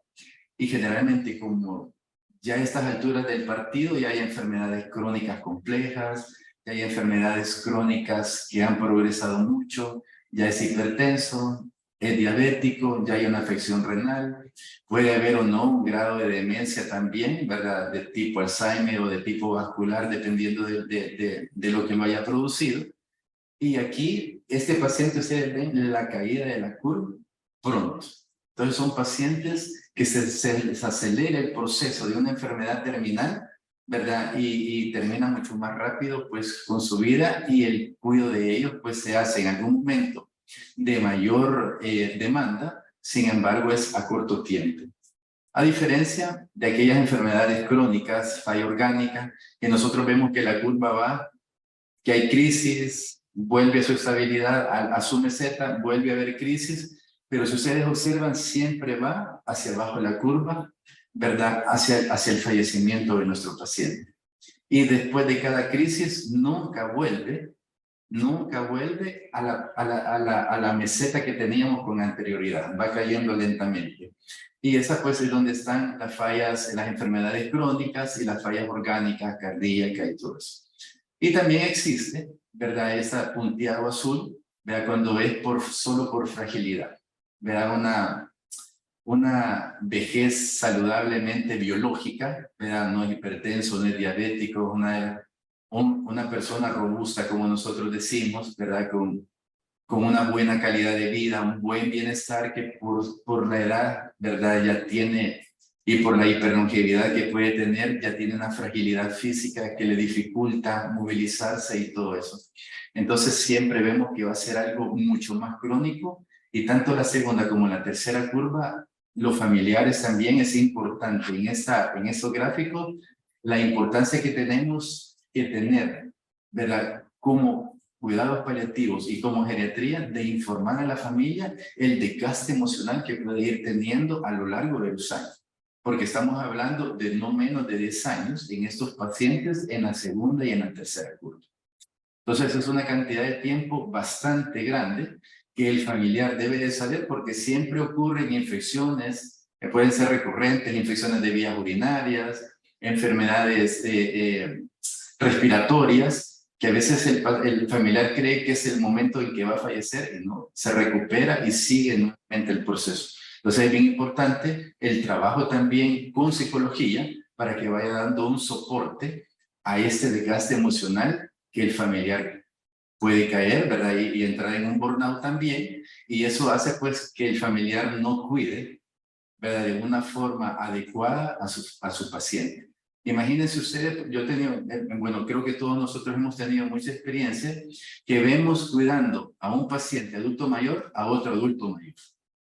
y generalmente como ya a estas alturas del partido ya hay enfermedades crónicas complejas, ya hay enfermedades crónicas que han progresado mucho, ya es hipertenso, es diabético, ya hay una afección renal, puede haber o no un grado de demencia también, ¿verdad? De tipo Alzheimer o de tipo vascular, dependiendo de lo que lo haya producido. Y aquí, este paciente, ustedes ven la caída de la curva pronto. Entonces son pacientes que se les acelera el proceso de una enfermedad terminal, ¿verdad? Y termina mucho más rápido, pues, con su vida y el cuidado de ellos, pues, se hace en algún momento de mayor demanda, sin embargo, es a corto tiempo. A diferencia de aquellas enfermedades crónicas, falla orgánica, que nosotros vemos que la curva va, que hay crisis, vuelve a su estabilidad, a su meseta, vuelve a haber crisis, pero si ustedes observan, siempre va hacia abajo la curva, ¿verdad? Hacia el fallecimiento de nuestro paciente. Y después de cada crisis, nunca vuelve a la meseta que teníamos con anterioridad, va cayendo lentamente. Y esa pues es donde están las fallas, las enfermedades crónicas y las fallas orgánicas, cardíacas y todo eso. Y también existe, ¿verdad? Esa punteado azul, ¿verdad? Cuando es solo por fragilidad, ¿verdad? Una vejez saludablemente biológica, ¿verdad? No es hipertenso, no es diabético, una persona robusta, como nosotros decimos, ¿verdad? Con una buena calidad de vida, un buen bienestar que por la edad, ¿verdad? Ya tiene, y por la hiperlongevidad que puede tener, ya tiene una fragilidad física que le dificulta movilizarse y todo eso. Entonces siempre vemos que va a ser algo mucho más crónico y tanto la segunda como la tercera curva, los familiares también es importante en estos gráficos, la importancia que tenemos que tener, ¿verdad? Como cuidados paliativos y como geriatría de informar a la familia el desgaste emocional que puede ir teniendo a lo largo de los años. Porque estamos hablando de no menos de 10 años en estos pacientes en la segunda y en la tercera curva. Entonces es una cantidad de tiempo bastante grande que el familiar debe de saber porque siempre ocurren infecciones que pueden ser recurrentes, infecciones de vías urinarias, enfermedades respiratorias, que a veces el familiar cree que es el momento en que va a fallecer y no, se recupera y sigue nuevamente el proceso. Entonces es bien importante el trabajo también con psicología para que vaya dando un soporte a este desgaste emocional que el familiar puede caer, ¿verdad? Y entrar en un burnout también, y eso hace pues que el familiar no cuide, ¿verdad? De una forma adecuada a su paciente. Imagínense ustedes, yo he tenido, bueno, creo que todos nosotros hemos tenido mucha experiencia, que vemos cuidando a un paciente adulto mayor a otro adulto mayor.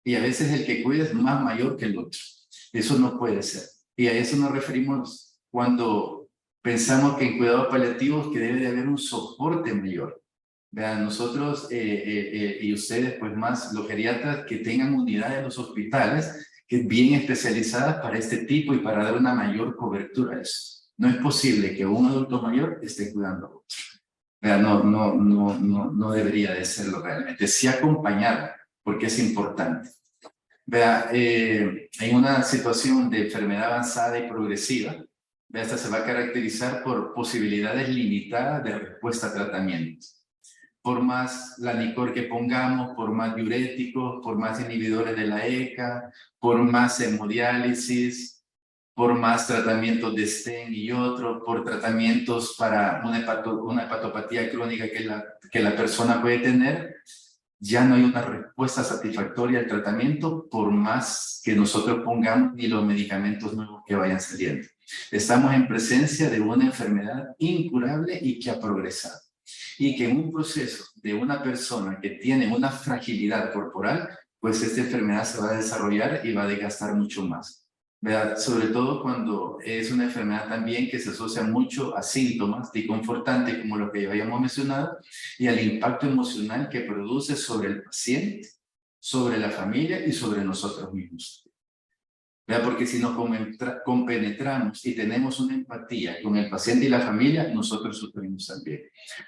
Y a veces el que cuida es más mayor que el otro. Eso no puede ser. Y a eso nos referimos cuando pensamos que en cuidados paliativos que debe de haber un soporte mayor. Vean, nosotros y ustedes, pues más los geriatras que tengan unidades en los hospitales que bien especializadas para este tipo y para dar una mayor cobertura a eso. No es posible que un adulto mayor esté cuidando a otro. Vean, no debería de serlo realmente. Sí acompañar, porque es importante. Vea, en una situación de enfermedad avanzada y progresiva, vea, esta se va a caracterizar por posibilidades limitadas de respuesta a tratamientos. Por más lanicor que pongamos, por más diuréticos, por más inhibidores de la ECA, por más hemodiálisis, por más tratamientos de STEM y otros, por tratamientos para una hepatopatía crónica que la persona puede tener, ya no hay una respuesta satisfactoria al tratamiento por más que nosotros pongamos ni los medicamentos nuevos que vayan saliendo. Estamos en presencia de una enfermedad incurable y que ha progresado. y que en un proceso de una persona que tiene una fragilidad corporal, pues esta enfermedad se va a desarrollar y va a desgastar mucho más, ¿verdad? Sobre todo cuando es una enfermedad también que se asocia mucho a síntomas disconfortantes como lo que ya habíamos mencionado y al impacto emocional que produce sobre el paciente, sobre la familia y sobre nosotros mismos. ¿Verdad? Porque si nos compenetramos y tenemos una empatía con el paciente y la familia, nosotros sufrimos también.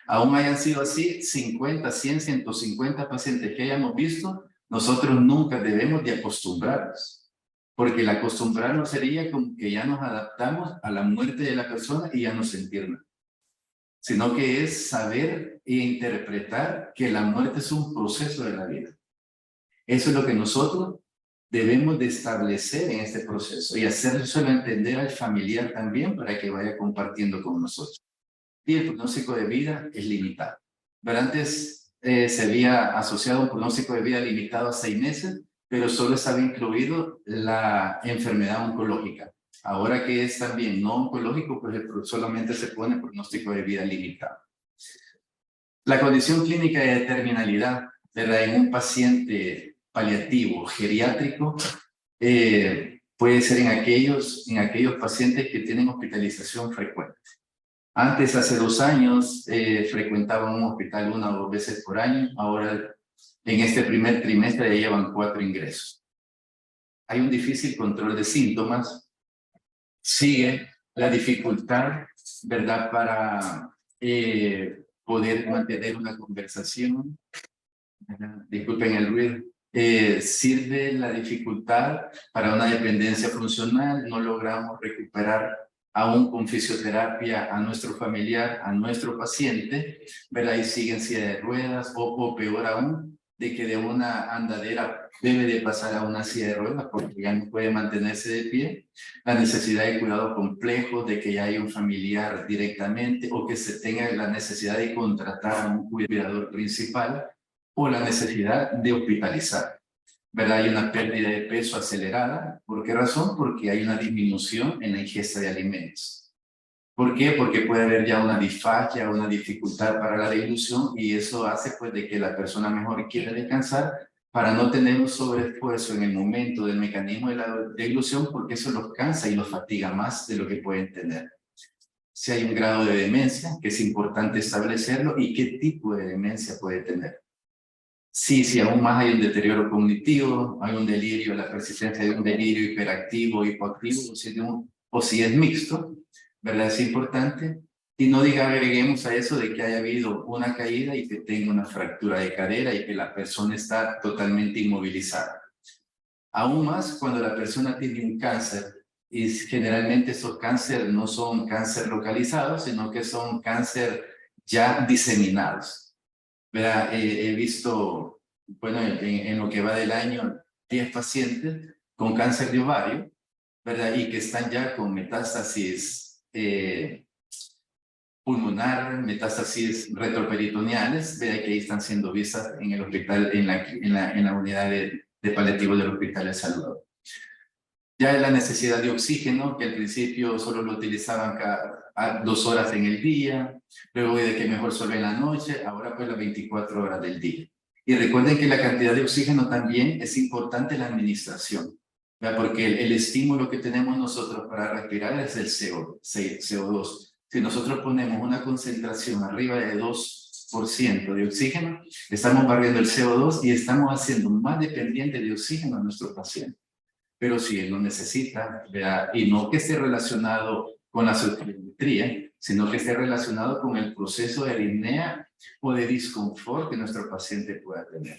Aún hayan sido así 50, 100, 150 pacientes que hayamos visto, nosotros nunca debemos de acostumbrarnos. Porque el acostumbrarnos sería como que ya nos adaptamos a la muerte de la persona y ya no sentirnos. Sino que es saber e interpretar que la muerte es un proceso de la vida. Eso es lo que nosotros debemos de establecer en este proceso y hacérselo entender al familiar también para que vaya compartiendo con nosotros. Y el pronóstico de vida es limitado. Pero antes se había asociado un pronóstico de vida limitado a 6 meses, pero solo estaba incluido la enfermedad oncológica. Ahora que es también no oncológico, pues solamente se pone pronóstico de vida limitado. La condición clínica de terminalidad, ¿verdad? En un paciente paliativo geriátrico puede ser en aquellos pacientes que tienen hospitalización frecuente. Antes, hace 2 años, frecuentaban un hospital 1 o 2 veces por año. Ahora, en este primer trimestre, ya llevan 4 ingresos. Hay un difícil control de síntomas. Sigue la dificultad, ¿verdad?, para poder mantener una conversación. Disculpen el ruido. Sirve la dificultad para una dependencia funcional. No logramos recuperar aún con fisioterapia a nuestro familiar, a nuestro paciente, ¿verdad? Y siguen silla de ruedas o peor aún, de que de una andadera debe de pasar a una silla de ruedas porque ya no puede mantenerse de pie. La necesidad de cuidado complejo, de que ya haya un familiar directamente o que se tenga la necesidad de contratar a un cuidador principal o la necesidad de hospitalizar, ¿verdad? Hay una pérdida de peso acelerada. ¿Por qué razón? Porque hay una disminución en la ingesta de alimentos. ¿Por qué? Porque puede haber ya una disfagia, una dificultad para la deglución y eso hace pues de que la persona mejor quiera descansar para no tener un sobreesfuerzo en el momento del mecanismo de la deglución porque eso los cansa y los fatiga más de lo que pueden tener. Si hay un grado de demencia, que es importante establecerlo y qué tipo de demencia puede tener. Si aún más hay un deterioro cognitivo, hay un delirio, la persistencia de un delirio hiperactivo, hipoactivo, o si es mixto, ¿verdad? Es importante. Y no agreguemos a eso de que haya habido una caída y que tenga una fractura de cadera y que la persona está totalmente inmovilizada. Aún más cuando la persona tiene un cáncer, y generalmente esos cánceres no son cáncer localizados, sino que son cáncer ya diseminados. ¿Verdad? He visto, bueno, en lo que va del año, 10 pacientes con cáncer de ovario, ¿verdad? Y que están ya con metástasis pulmonar, metástasis retroperitoneales, ¿verdad? Que ahí están siendo vistas en el hospital, en la unidad de paliativo del Hospital de Salud. Ya la necesidad de oxígeno, que al principio solo lo utilizaban cada 2 horas en el día, luego de que mejor solo en la noche, ahora pues las 24 horas del día. Y recuerden que la cantidad de oxígeno también es importante en la administración, ¿verdad? Porque el estímulo que tenemos nosotros para respirar es el CO2. Si nosotros ponemos una concentración arriba de 2% de oxígeno, estamos barriendo el CO2 y estamos haciendo más dependiente de oxígeno a nuestro paciente. Pero si él lo necesita, ¿verdad? Y no que esté relacionado con la oximetría, sino que esté relacionado con el proceso de apnea o de disconfort que nuestro paciente pueda tener.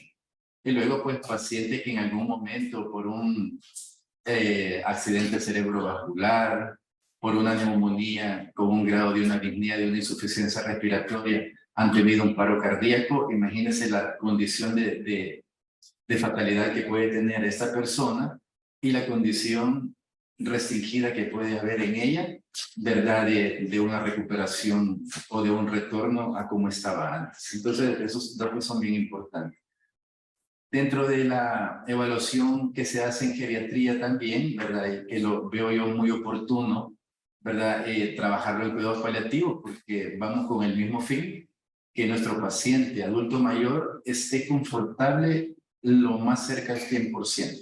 Y luego, pues, pacientes que en algún momento por un accidente cerebrovascular, por una neumonía con un grado de una apnea, de una insuficiencia respiratoria, han tenido un paro cardíaco, imagínense la condición de fatalidad que puede tener esta persona y la condición restringida que puede haber en ella, ¿verdad? De una recuperación o de un retorno a como estaba antes. Entonces, esos datos son bien importantes. Dentro de la evaluación que se hace en geriatría también, ¿verdad? Y que lo veo yo muy oportuno, ¿verdad? Trabajarlo en cuidados paliativos, porque vamos con el mismo fin, que nuestro paciente adulto mayor esté confortable lo más cerca del 100%.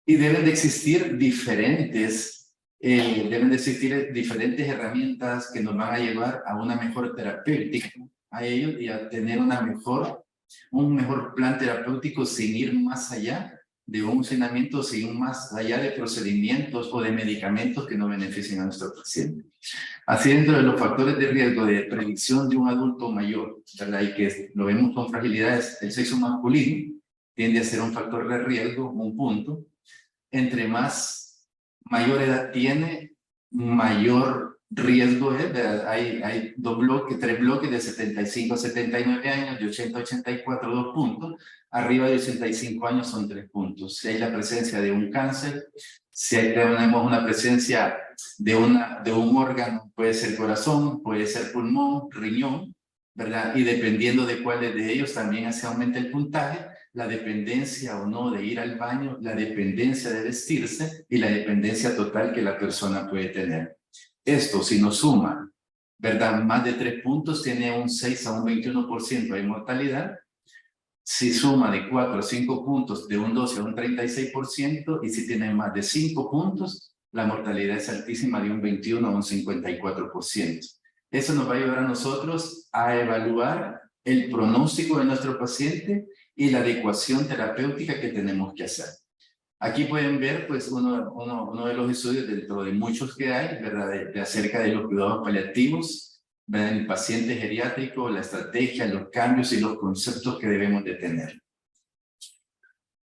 Y deben de existir diferentes herramientas que nos van a llevar a una mejor terapéutica a ellos y a tener un mejor plan terapéutico sin ir más allá de un funcionamiento, sin ir más allá de procedimientos o de medicamentos que no beneficien a nuestro paciente. Así, dentro de los factores de riesgo de predicción de un adulto mayor, ¿verdad? Y que lo vemos con fragilidades, el sexo masculino tiende a ser un factor de riesgo, un punto. Entre mayor edad tiene, mayor riesgo es. Hay tres bloques de 75 a 79 años, de 80 a 84, 2 puntos. Arriba de 85 años son 3 puntos. Si hay la presencia de un cáncer, si tenemos una presencia de un órgano, puede ser corazón, puede ser pulmón, riñón, ¿verdad? Y dependiendo de cuáles de ellos también se aumenta el puntaje, la dependencia o no de ir al baño, la dependencia de vestirse y la dependencia total que la persona puede tener. Esto, si nos suma, ¿verdad? Más de 3 puntos, tiene un 6 a un 21% de mortalidad. Si suma de 4 a 5 puntos, de un 12 a un 36%, y si tiene más de 5 puntos, la mortalidad es altísima, de un 21 a un 54%. Eso nos va a ayudar a nosotros a evaluar el pronóstico de nuestro paciente y la adecuación terapéutica que tenemos que hacer. Aquí pueden ver pues uno de los estudios dentro de muchos que hay, ¿verdad? Acerca de los cuidados paliativos, ¿verdad? En el paciente geriátrico, la estrategia, los cambios y los conceptos que debemos de tener.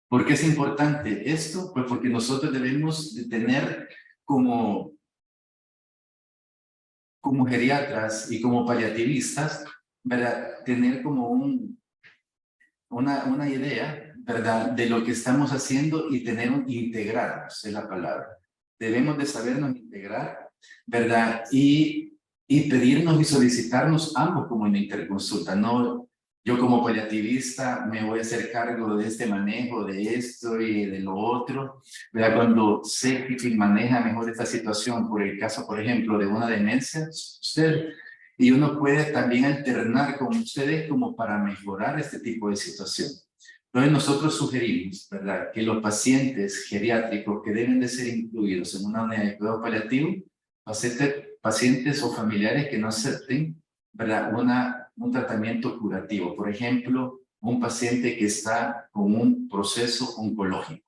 ¿Por qué es importante esto? Pues porque nosotros debemos de tener como geriatras y como paliativistas, ¿verdad? Tener como una idea, ¿verdad? De lo que estamos haciendo y integrarnos, es la palabra. Debemos de sabernos integrar, ¿verdad? Y pedirnos y solicitarnos ambos como en interconsulta. No, yo como paliativista me voy a hacer cargo de este manejo, de esto y de lo otro, ¿verdad? Cuando sé que quien maneja mejor esta situación, por el caso, por ejemplo, de una demencia, usted. Y uno puede también alternar con ustedes como para mejorar este tipo de situación. Entonces nosotros sugerimos, ¿verdad?, que los pacientes geriátricos que deben de ser incluidos en una unidad de cuidado paliativo, pacientes o familiares que no acepten, ¿verdad?, un tratamiento curativo. Por ejemplo, un paciente que está con un proceso oncológico,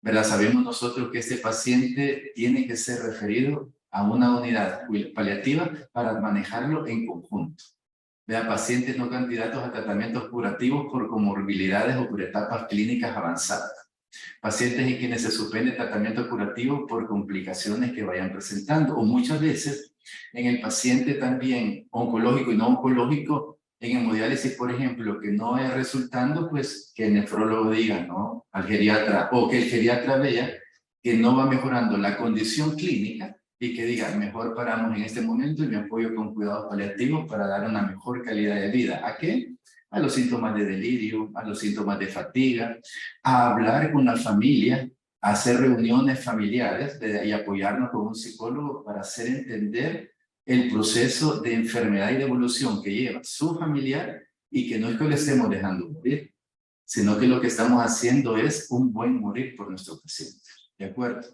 ¿verdad? Sabemos nosotros que este paciente tiene que ser referido a una unidad paliativa para manejarlo en conjunto. Vean, pacientes no candidatos a tratamientos curativos por comorbilidades o por etapas clínicas avanzadas. Pacientes en quienes se suspende tratamiento curativo por complicaciones que vayan presentando. O muchas veces en el paciente también oncológico y no oncológico, en hemodiálisis, por ejemplo, que no es resultando, pues que el nefrólogo diga, ¿no?, al geriatra, o que el geriatra vea que no va mejorando la condición clínica y que diga, mejor paramos en este momento y me apoyo con cuidados paliativos para dar una mejor calidad de vida. ¿A qué? A los síntomas de delirio, a los síntomas de fatiga, a hablar con la familia, a hacer reuniones familiares y apoyarnos con un psicólogo para hacer entender el proceso de enfermedad y de evolución que lleva su familiar y que no es que le estemos dejando morir, sino que lo que estamos haciendo es un buen morir por nuestro paciente. ¿De acuerdo?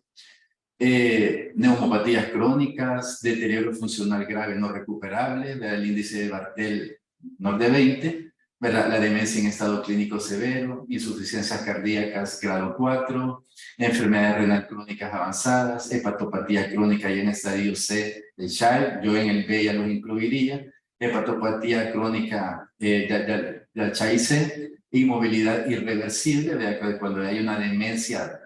Neumopatías crónicas, deterioro funcional grave no recuperable, el índice de Bartel menor de 20, ¿verdad?, la demencia en estado clínico severo, insuficiencias cardíacas grado 4, enfermedades renal crónicas avanzadas, hepatopatía crónica y en estadio C del Child, yo en el B ya los incluiría, hepatopatía crónica del Child-C, inmovilidad irreversible, de cuando hay una demencia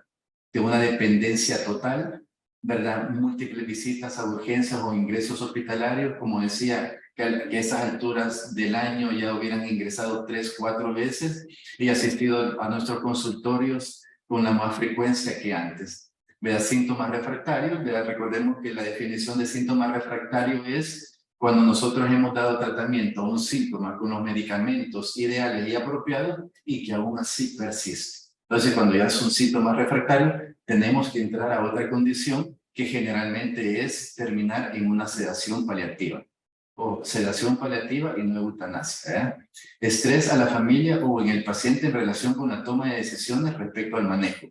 de una dependencia total, ¿verdad? Múltiples visitas a urgencias o ingresos hospitalarios, como decía, que a esas alturas del año ya hubieran ingresado 3, 4 veces y asistido a nuestros consultorios con la más frecuencia que antes. ¿Verdad? Síntomas refractarios, ¿verdad? Recordemos que la definición de síntoma refractario es cuando nosotros hemos dado tratamiento a un síntoma con los medicamentos ideales y apropiados y que aún así persiste. Entonces, cuando ya es un síntoma refractario, tenemos que entrar a otra condición que generalmente es terminar en una sedación paliativa. o sedación paliativa y no eutanasia. Estrés a la familia o en el paciente en relación con la toma de decisiones respecto al manejo.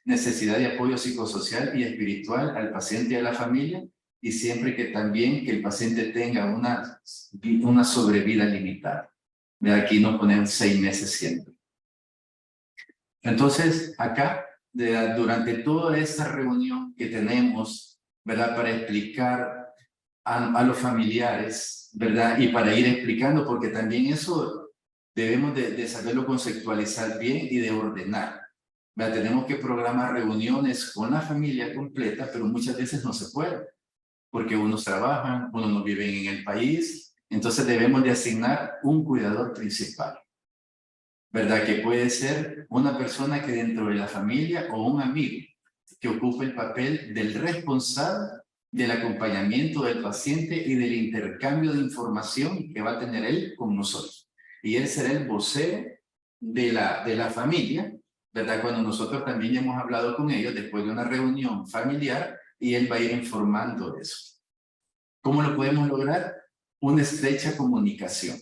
Necesidad de apoyo psicosocial y espiritual al paciente y a la familia, y siempre que también que el paciente tenga una sobrevida limitada. De aquí nos ponen 6 meses siempre. Entonces, acá, durante toda esta reunión que tenemos, ¿verdad? Para explicar a los familiares, ¿verdad? Y para ir explicando, porque también eso debemos de saberlo conceptualizar bien y de ordenar. ¿Verdad? Tenemos que programar reuniones con la familia completa, pero muchas veces no se puede, porque unos trabajan, unos no viven en el país, entonces debemos de asignar un cuidador principal, ¿verdad? Que puede ser una persona que dentro de la familia o un amigo que ocupe el papel del responsable del acompañamiento del paciente y del intercambio de información que va a tener él con nosotros. Y él será el vocero de la familia, ¿verdad? Cuando nosotros también ya hemos hablado con ellos después de una reunión familiar y él va a ir informando de eso. ¿Cómo lo podemos lograr? Una estrecha comunicación,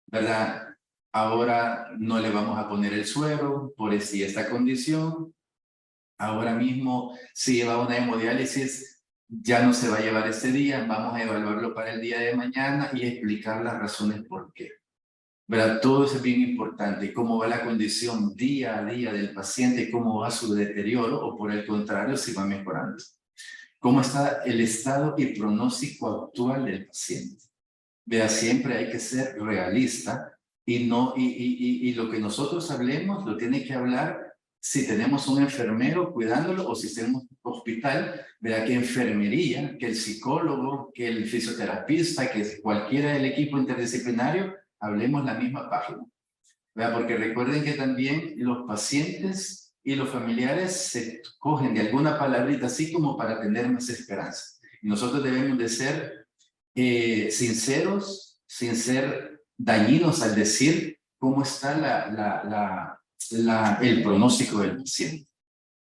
¿verdad? Ahora no le vamos a poner el suero por esta condición. Ahora mismo, si lleva una hemodiálisis, ya no se va a llevar este día, vamos a evaluarlo para el día de mañana y explicar las razones por qué. ¿Verdad? Todo eso es bien importante, cómo va la condición día a día del paciente, cómo va su deterioro o por el contrario, si va mejorando. Cómo está el estado y pronóstico actual del paciente. Vea, siempre hay que ser realista y lo que nosotros hablemos lo tiene que hablar si tenemos un enfermero cuidándolo o si tenemos un hospital, vea que enfermería, que el psicólogo, que el fisioterapista, que cualquiera del equipo interdisciplinario, hablemos la misma página. Vea, porque recuerden que también los pacientes y los familiares se cogen de alguna palabrita así como para tener más esperanza. Y nosotros debemos de ser sinceros, sin ser dañinos al decir cómo está el pronóstico del paciente.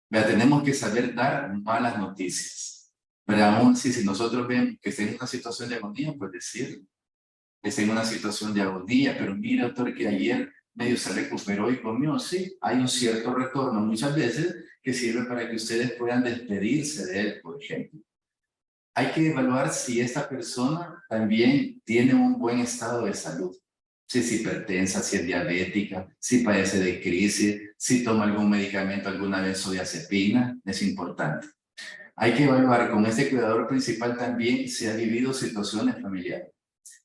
Vea, tenemos que saber dar malas noticias. Pero aún si nosotros vemos que está en una situación de agonía, pues decir, está en una situación de agonía, pero mira, doctor, que ayer medio se recuperó y comió. Sí, hay un cierto retorno muchas veces que sirve para que ustedes puedan despedirse de él, por ejemplo. Hay que evaluar si esta persona también tiene un buen estado de salud. Si es hipertensa, si es diabética, si padece de crisis, si toma algún medicamento, alguna benzodiazepina, es importante. Hay que evaluar con este cuidador principal también si ha vivido situaciones familiares.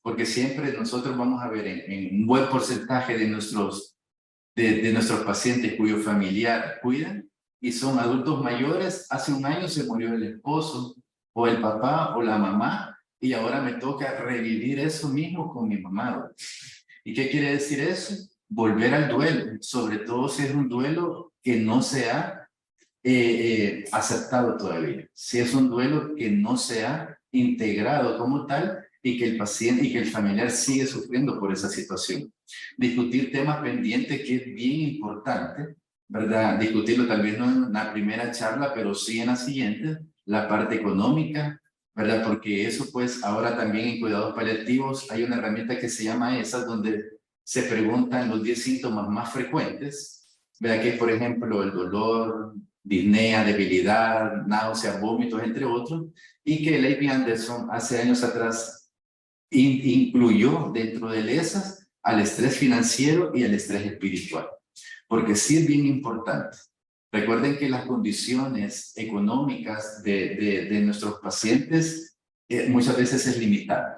Porque siempre nosotros vamos a ver en un buen porcentaje de nuestros pacientes cuyo familiar cuidan y son adultos mayores. Hace un año se murió el esposo, o el papá o la mamá, y ahora me toca revivir eso mismo con mi mamá. ¿Y qué quiere decir eso? Volver al duelo, sobre todo si es un duelo que no se ha aceptado todavía. Si es un duelo que no se ha integrado como tal y que el paciente y que el familiar sigue sufriendo por esa situación. Discutir temas pendientes, que es bien importante, ¿verdad? Discutirlo tal vez no en la primera charla, pero sí en la siguiente, la parte económica, ¿verdad? Porque eso pues ahora también en cuidados paliativos hay una herramienta que se llama ESA, donde se preguntan los 10 síntomas más frecuentes, ¿verdad? Que es por ejemplo el dolor, disnea, debilidad, náuseas, vómitos, entre otros, y que Levi Anderson hace años atrás incluyó dentro de esas al estrés financiero y al estrés espiritual, porque sí es bien importante. Recuerden que las condiciones económicas de nuestros pacientes muchas veces es limitado.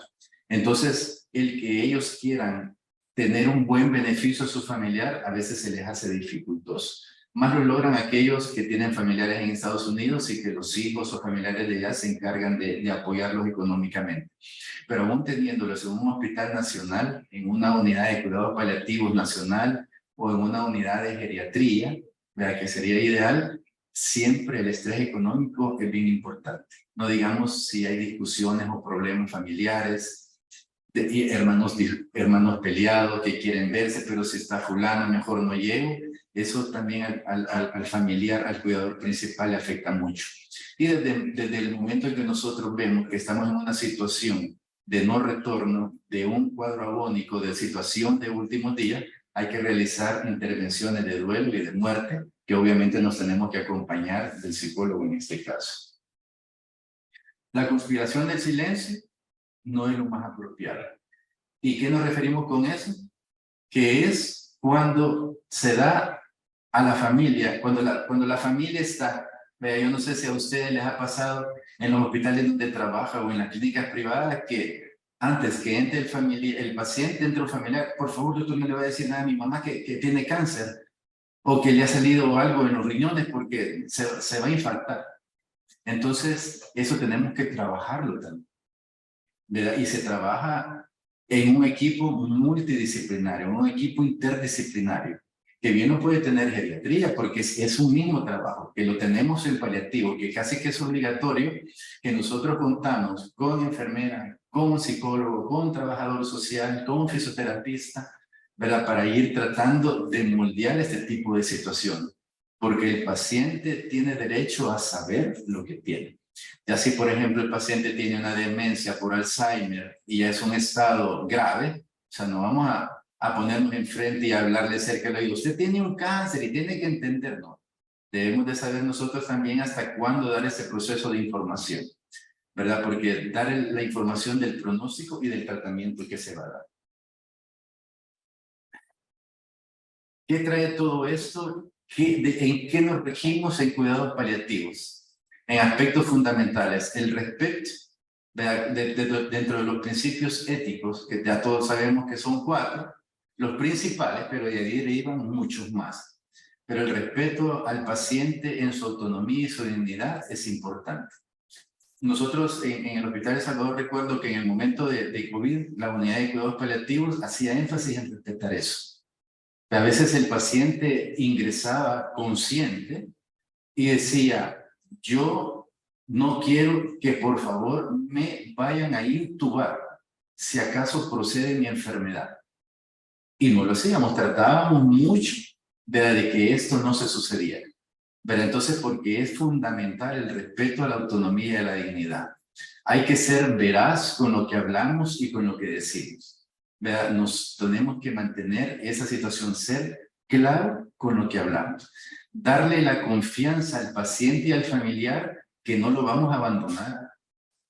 Entonces, el que ellos quieran tener un buen beneficio a su familiar, a veces se les hace dificultoso. Más lo logran aquellos que tienen familiares en Estados Unidos y que los hijos o familiares de allá se encargan de apoyarlos económicamente. Pero aún teniéndolos en un hospital nacional, en una unidad de cuidados paliativos nacional o en una unidad de geriatría, ¿verdad? Que sería ideal, siempre el estrés económico es bien importante. No digamos si hay discusiones o problemas familiares, hermanos peleados que quieren verse, pero si está fulano, mejor no llego. Eso también al familiar, al cuidador principal le afecta mucho. Y desde el momento en que nosotros vemos que estamos en una situación de no retorno, de un cuadro agónico, de situación de últimos días, hay que realizar intervenciones de duelo y de muerte, que obviamente nos tenemos que acompañar del psicólogo en este caso. La conspiración del silencio no es lo más apropiado. ¿Y qué nos referimos con eso? Que es cuando se da a la familia, cuando la familia está, vea, yo no sé si a ustedes les ha pasado en los hospitales donde trabaja o en las clínicas privadas, que antes que entre el paciente, entre un familiar, por favor, doctor, no le va a decir nada a mi mamá que tiene cáncer o que le ha salido algo en los riñones porque se va a infartar. Entonces, eso tenemos que trabajarlo también, ¿verdad? Y se trabaja en un equipo multidisciplinario, un equipo interdisciplinario, que bien no puede tener geriatría, porque es un mismo trabajo, que lo tenemos en paliativo, que casi que es obligatorio, que nosotros contamos con enfermera, con psicólogo, con trabajador social, con fisioterapista, ¿verdad? Para ir tratando de moldear este tipo de situación, porque el paciente tiene derecho a saber lo que tiene. Ya si, por ejemplo, el paciente tiene una demencia por Alzheimer y ya es un estado grave, o sea, no vamos a ponernos enfrente y a hablarle cerca del oído. Usted tiene un cáncer y tiene que entenderlo. Debemos de saber nosotros también hasta cuándo dar ese proceso de información, ¿verdad? Porque dar la información del pronóstico y del tratamiento que se va a dar. ¿Qué trae todo esto? ¿En qué nos regimos en cuidados paliativos? En aspectos fundamentales, el respeto dentro de los principios éticos, que ya todos sabemos que son 4, los principales, pero de ahí derivan muchos más. Pero el respeto al paciente en su autonomía y su dignidad es importante. Nosotros en el Hospital de Salvador recuerdo que en el momento de COVID, la unidad de cuidados paliativos hacía énfasis en respetar eso. A veces el paciente ingresaba consciente y decía, yo no quiero que por favor me vayan a intubar si acaso procede mi enfermedad. Y no lo hacíamos, tratábamos mucho de que esto no se sucediera. Pero entonces, porque es fundamental el respeto a la autonomía y a la dignidad. Hay que ser veraz con lo que hablamos y con lo que decimos. Nos tenemos que mantener esa situación, ser claro con lo que hablamos. Darle la confianza al paciente y al familiar que no lo vamos a abandonar,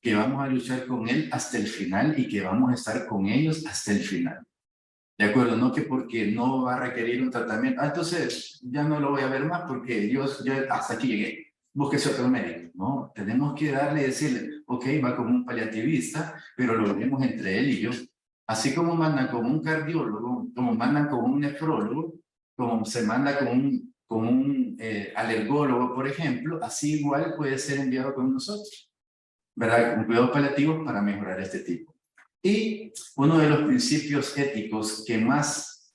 que vamos a luchar con él hasta el final y que vamos a estar con ellos hasta el final. ¿De acuerdo? No que porque no va a requerir un tratamiento, entonces ya no lo voy a ver más porque yo hasta aquí llegué, búsquese otro médico, ¿no? Tenemos que darle y decirle, ok, va como un paliativista, pero lo vemos entre él y yo. Así como mandan con un cardiólogo, como mandan con un nefrólogo, como se manda con un alergólogo, por ejemplo, así igual puede ser enviado con nosotros, ¿verdad? Con cuidados paliativos para mejorar este tipo. Y uno de los principios éticos que más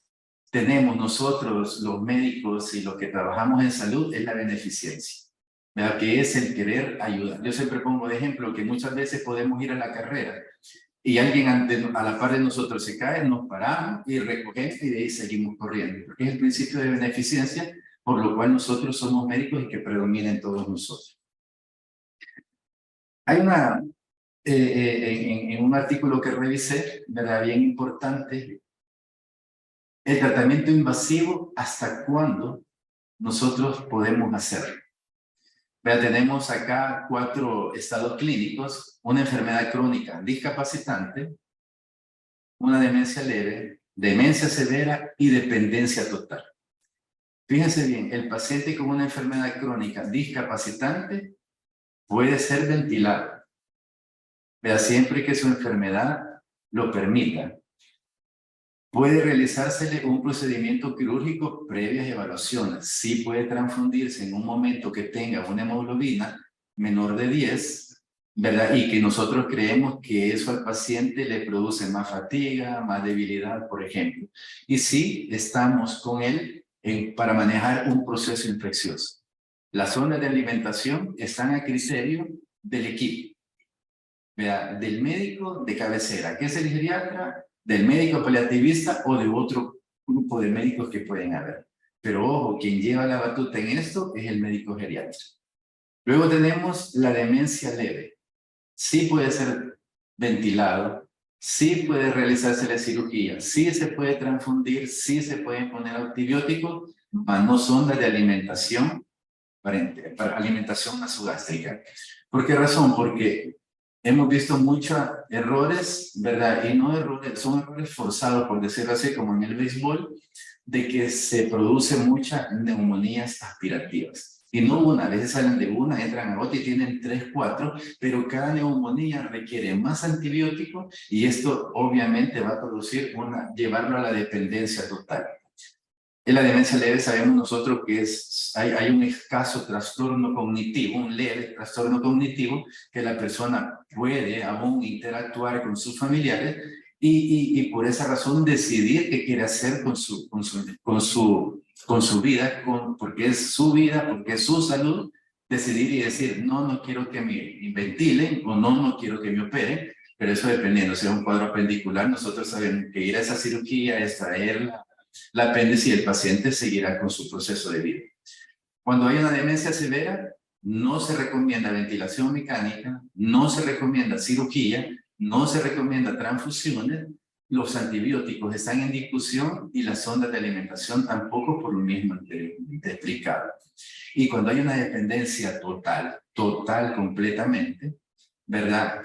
tenemos nosotros, los médicos y los que trabajamos en salud, es la beneficencia, ¿verdad? Que es el querer ayudar. Yo siempre pongo de ejemplo que muchas veces podemos ir a la carrera y alguien a la par de nosotros se cae, nos paramos y recogemos y de ahí seguimos corriendo. Porque es el principio de beneficencia, por lo cual nosotros somos médicos y que predomina en todos nosotros. Hay una... en un artículo que revisé, ¿verdad? Bien importante, el tratamiento invasivo, ¿hasta cuándo nosotros podemos hacerlo? ¿Verdad? Tenemos acá 4 estados clínicos, una enfermedad crónica discapacitante, una demencia leve, demencia severa y dependencia total. Fíjense bien, el paciente con una enfermedad crónica discapacitante puede ser ventilado, ¿verdad? Siempre que su enfermedad lo permita. Puede realizársele un procedimiento quirúrgico previas evaluaciones. Sí puede transfundirse en un momento que tenga una hemoglobina menor de 10, ¿verdad? Y que nosotros creemos que eso al paciente le produce más fatiga, más debilidad, por ejemplo. Y sí, estamos con él para manejar un proceso infeccioso. Las zonas de alimentación están a criterio del equipo, ¿verdad? Del médico de cabecera, que es el geriatra, del médico paliativista o de otro grupo de médicos que pueden haber. Pero ojo, quien lleva la batuta en esto es el médico geriatra. Luego tenemos la demencia leve. Sí puede ser ventilado, sí puede realizarse la cirugía, sí se puede transfundir, sí se pueden poner antibióticos, mas no sondas de alimentación para alimentación nasogástrica. ¿Por qué razón? Porque hemos visto muchos errores, ¿verdad? Y no errores, son errores forzados, por decirlo así, como en el béisbol, de que se producen muchas neumonías aspirativas. Y no una, a veces salen de una, entran a otra y tienen 3, 4, pero cada neumonía requiere más antibiótico y esto obviamente va a producir llevarlo a la dependencia total. En la demencia leve sabemos nosotros que hay un escaso trastorno cognitivo, un leve trastorno cognitivo, que la persona puede aún interactuar con sus familiares y por esa razón decidir qué quiere hacer con su vida, porque es su vida, porque es su salud, decidir y decir, no, no quiero que me ventilen o no, no quiero que me operen, pero eso dependiendo, si es un cuadro apendicular, nosotros sabemos que ir a esa cirugía, extraerla, la apéndice y el paciente seguirá con su proceso de vida. Cuando hay una demencia severa, no se recomienda ventilación mecánica, no se recomienda cirugía, no se recomienda transfusiones, los antibióticos están en discusión y las sondas de alimentación tampoco, por lo mismo anteriormente explicado. Y cuando hay una dependencia total completamente, ¿verdad?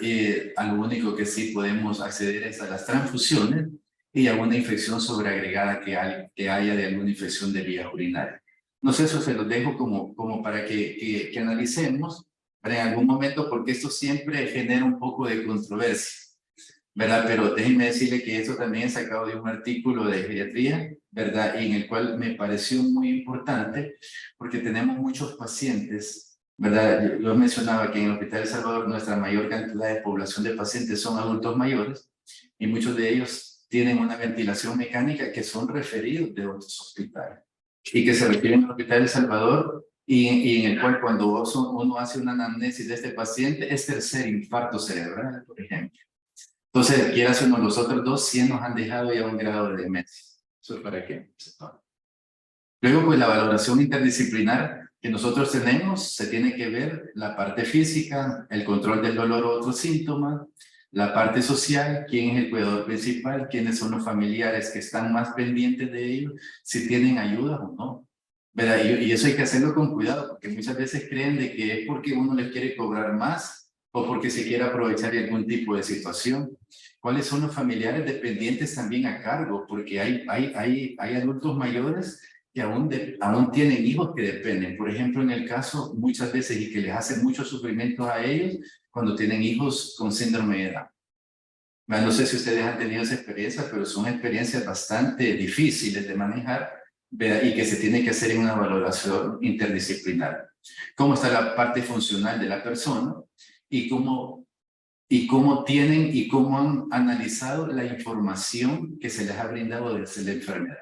A lo único que sí podemos acceder es a las transfusiones y alguna infección sobreagregada que haya de alguna infección de vías urinarias. No sé, eso se los dejo como para que analicemos en algún momento, porque esto siempre genera un poco de controversia, ¿verdad? Pero déjenme decirle que esto también es sacado de un artículo de geriatría, ¿verdad? En el cual me pareció muy importante, porque tenemos muchos pacientes, ¿verdad? Yo mencionaba que en el Hospital El Salvador nuestra mayor cantidad de población de pacientes son adultos mayores, y muchos de ellos tienen una ventilación mecánica que son referidos de otros hospitales y que se refieren al Hospital El Salvador y en el cual cuando uno hace una anamnesis de este paciente es tercer infarto cerebral, por ejemplo. Entonces, quieras o no, los otros dos sí nos han dejado ya un grado de demencia. ¿Eso es para qué? Luego, pues la valoración interdisciplinar que nosotros tenemos, se tiene que ver la parte física, el control del dolor o otros síntomas, la parte social, quién es el cuidador principal, quiénes son los familiares que están más pendientes de ellos, si tienen ayuda o no. ¿Verdad? Y eso hay que hacerlo con cuidado, porque muchas veces creen de que es porque uno les quiere cobrar más o porque se quiere aprovechar de algún tipo de situación. ¿Cuáles son los familiares dependientes también a cargo? Porque hay adultos mayores que aún tienen hijos que dependen. Por ejemplo, en el caso, muchas veces, y que les hace mucho sufrimiento a ellos, cuando tienen hijos con síndrome de Down. No sé si ustedes han tenido esa experiencia, pero son experiencias bastante difíciles de manejar, ¿verdad? Y que se tiene que hacer en una valoración interdisciplinar. ¿Cómo está la parte funcional de la persona? Y cómo tienen y cómo han analizado la información que se les ha brindado desde la enfermedad.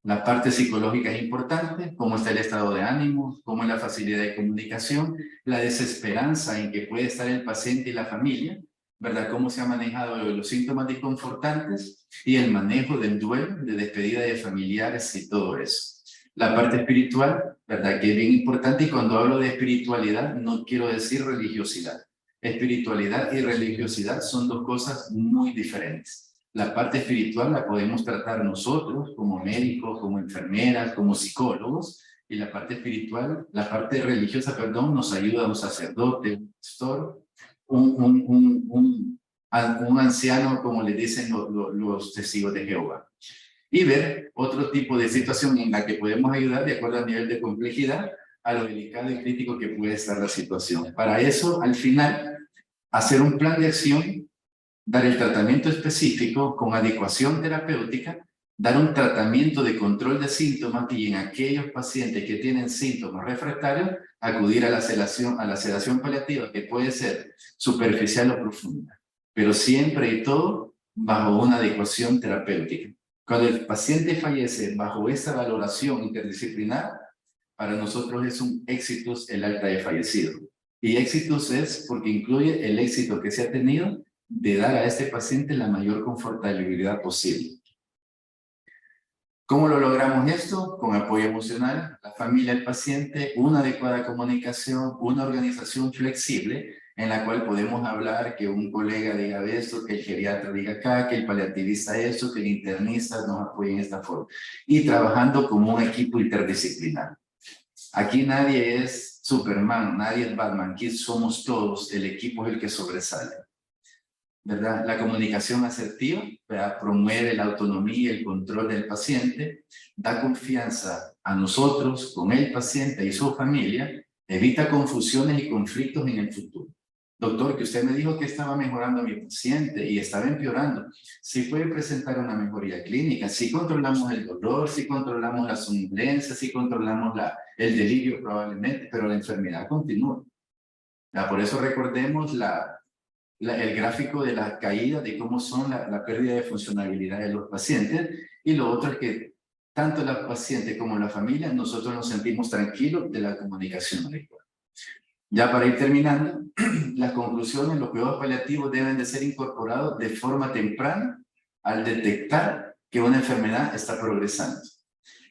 La parte psicológica es importante, cómo está el estado de ánimo, cómo es la facilidad de comunicación, la desesperanza en que puede estar el paciente y la familia, ¿verdad? Cómo se han manejado los síntomas desconfortantes y el manejo del duelo, de despedida de familiares y todo eso. La parte espiritual, ¿verdad? Que es bien importante, y cuando hablo de espiritualidad no quiero decir religiosidad. Espiritualidad y religiosidad son dos cosas muy diferentes. La parte espiritual la podemos tratar nosotros como médicos, como enfermeras, como psicólogos, y la parte espiritual, la parte religiosa, perdón, nos ayuda un sacerdote, un pastor, un anciano, como le dicen los testigos de Jehová. Y ver otro tipo de situación en la que podemos ayudar de acuerdo al nivel de complejidad, a lo delicado y crítico que puede estar la situación. Para eso, al final, hacer un plan de acción, dar el tratamiento específico con adecuación terapéutica, dar un tratamiento de control de síntomas y en aquellos pacientes que tienen síntomas refractarios, acudir a la sedación paliativa, que puede ser superficial o profunda, pero siempre y todo bajo una adecuación terapéutica. Cuando el paciente fallece bajo esa valoración interdisciplinar, para nosotros es un éxitus el alta de fallecido. Y éxitus es porque incluye el éxito que se ha tenido de dar a este paciente la mayor confortabilidad posible. ¿Cómo lo logramos esto? Con apoyo emocional, la familia del paciente, una adecuada comunicación, una organización flexible en la cual podemos hablar que un colega diga esto, que el geriatra diga acá, que el paliativista esto, que el internista nos apoye en esta forma. Y trabajando como un equipo interdisciplinar. Aquí nadie es Superman, nadie es Batman, aquí somos todos, el equipo es el que sobresale. ¿Verdad? La comunicación asertiva, ¿verdad?, promueve la autonomía y el control del paciente, da confianza a nosotros, con el paciente y su familia, evita confusiones y conflictos en el futuro. Doctor, que usted me dijo que estaba mejorando a mi paciente y estaba empeorando. Sí puede presentar una mejoría clínica, sí controlamos el dolor, sí controlamos la somnolencia, sí controlamos el delirio probablemente, pero la enfermedad continúa. Por eso recordemos el gráfico de la caída, de cómo son la pérdida de funcionalidad de los pacientes, y lo otro es que tanto la paciente como la familia, nosotros nos sentimos tranquilos de la comunicación adecuada. Ya para ir terminando, las conclusiones, los cuidados paliativos deben de ser incorporados de forma temprana al detectar que una enfermedad está progresando.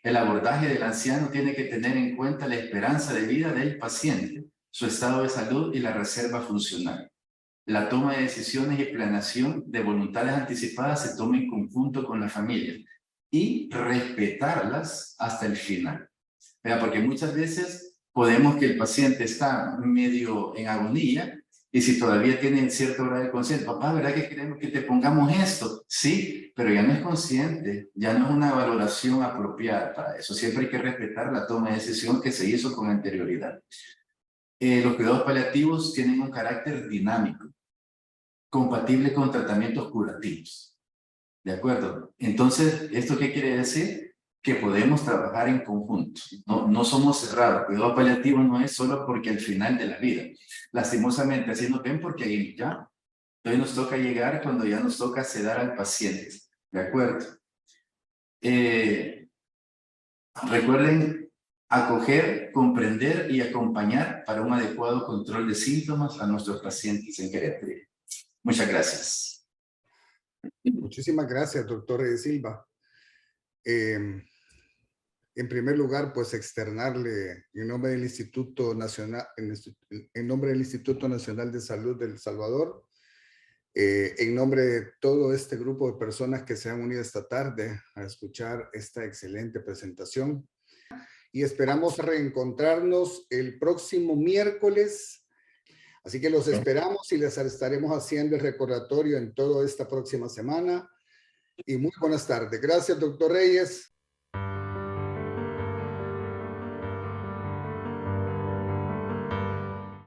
El abordaje del anciano tiene que tener en cuenta la esperanza de vida del paciente, su estado de salud y la reserva funcional. La toma de decisiones y planeación de voluntades anticipadas se toma en conjunto con la familia y respetarlas hasta el final. Porque muchas veces podemos que el paciente está medio en agonía y si todavía tiene cierto grado de conciencia, papá, ¿verdad que queremos que te pongamos esto? Sí, pero ya no es consciente, ya no es una valoración apropiada para eso. Siempre hay que respetar la toma de decisión que se hizo con anterioridad. Los cuidados paliativos tienen un carácter dinámico, compatible con tratamientos curativos. ¿De acuerdo? Entonces, ¿esto qué quiere decir? Que podemos trabajar en conjunto. No somos cerrados. Cuidado paliativo no es solo porque al final de la vida. Lastimosamente, así nos ven porque ahí ya. Hoy nos toca llegar cuando ya nos toca sedar al paciente. ¿De acuerdo? Recuerden acoger, comprender y acompañar para un adecuado control de síntomas a nuestros pacientes en geriatría. Muchas gracias. Muchísimas gracias, doctor Reyes Silva. En primer lugar, pues externarle en nombre del Instituto Nacional, en nombre del Instituto Nacional de Salud de El Salvador, en nombre de todo este grupo de personas que se han unido esta tarde a escuchar esta excelente presentación. Y esperamos reencontrarnos el próximo miércoles. Así que los esperamos y les estaremos haciendo el recordatorio en toda esta próxima semana. Y muy buenas tardes. Gracias, doctor Reyes.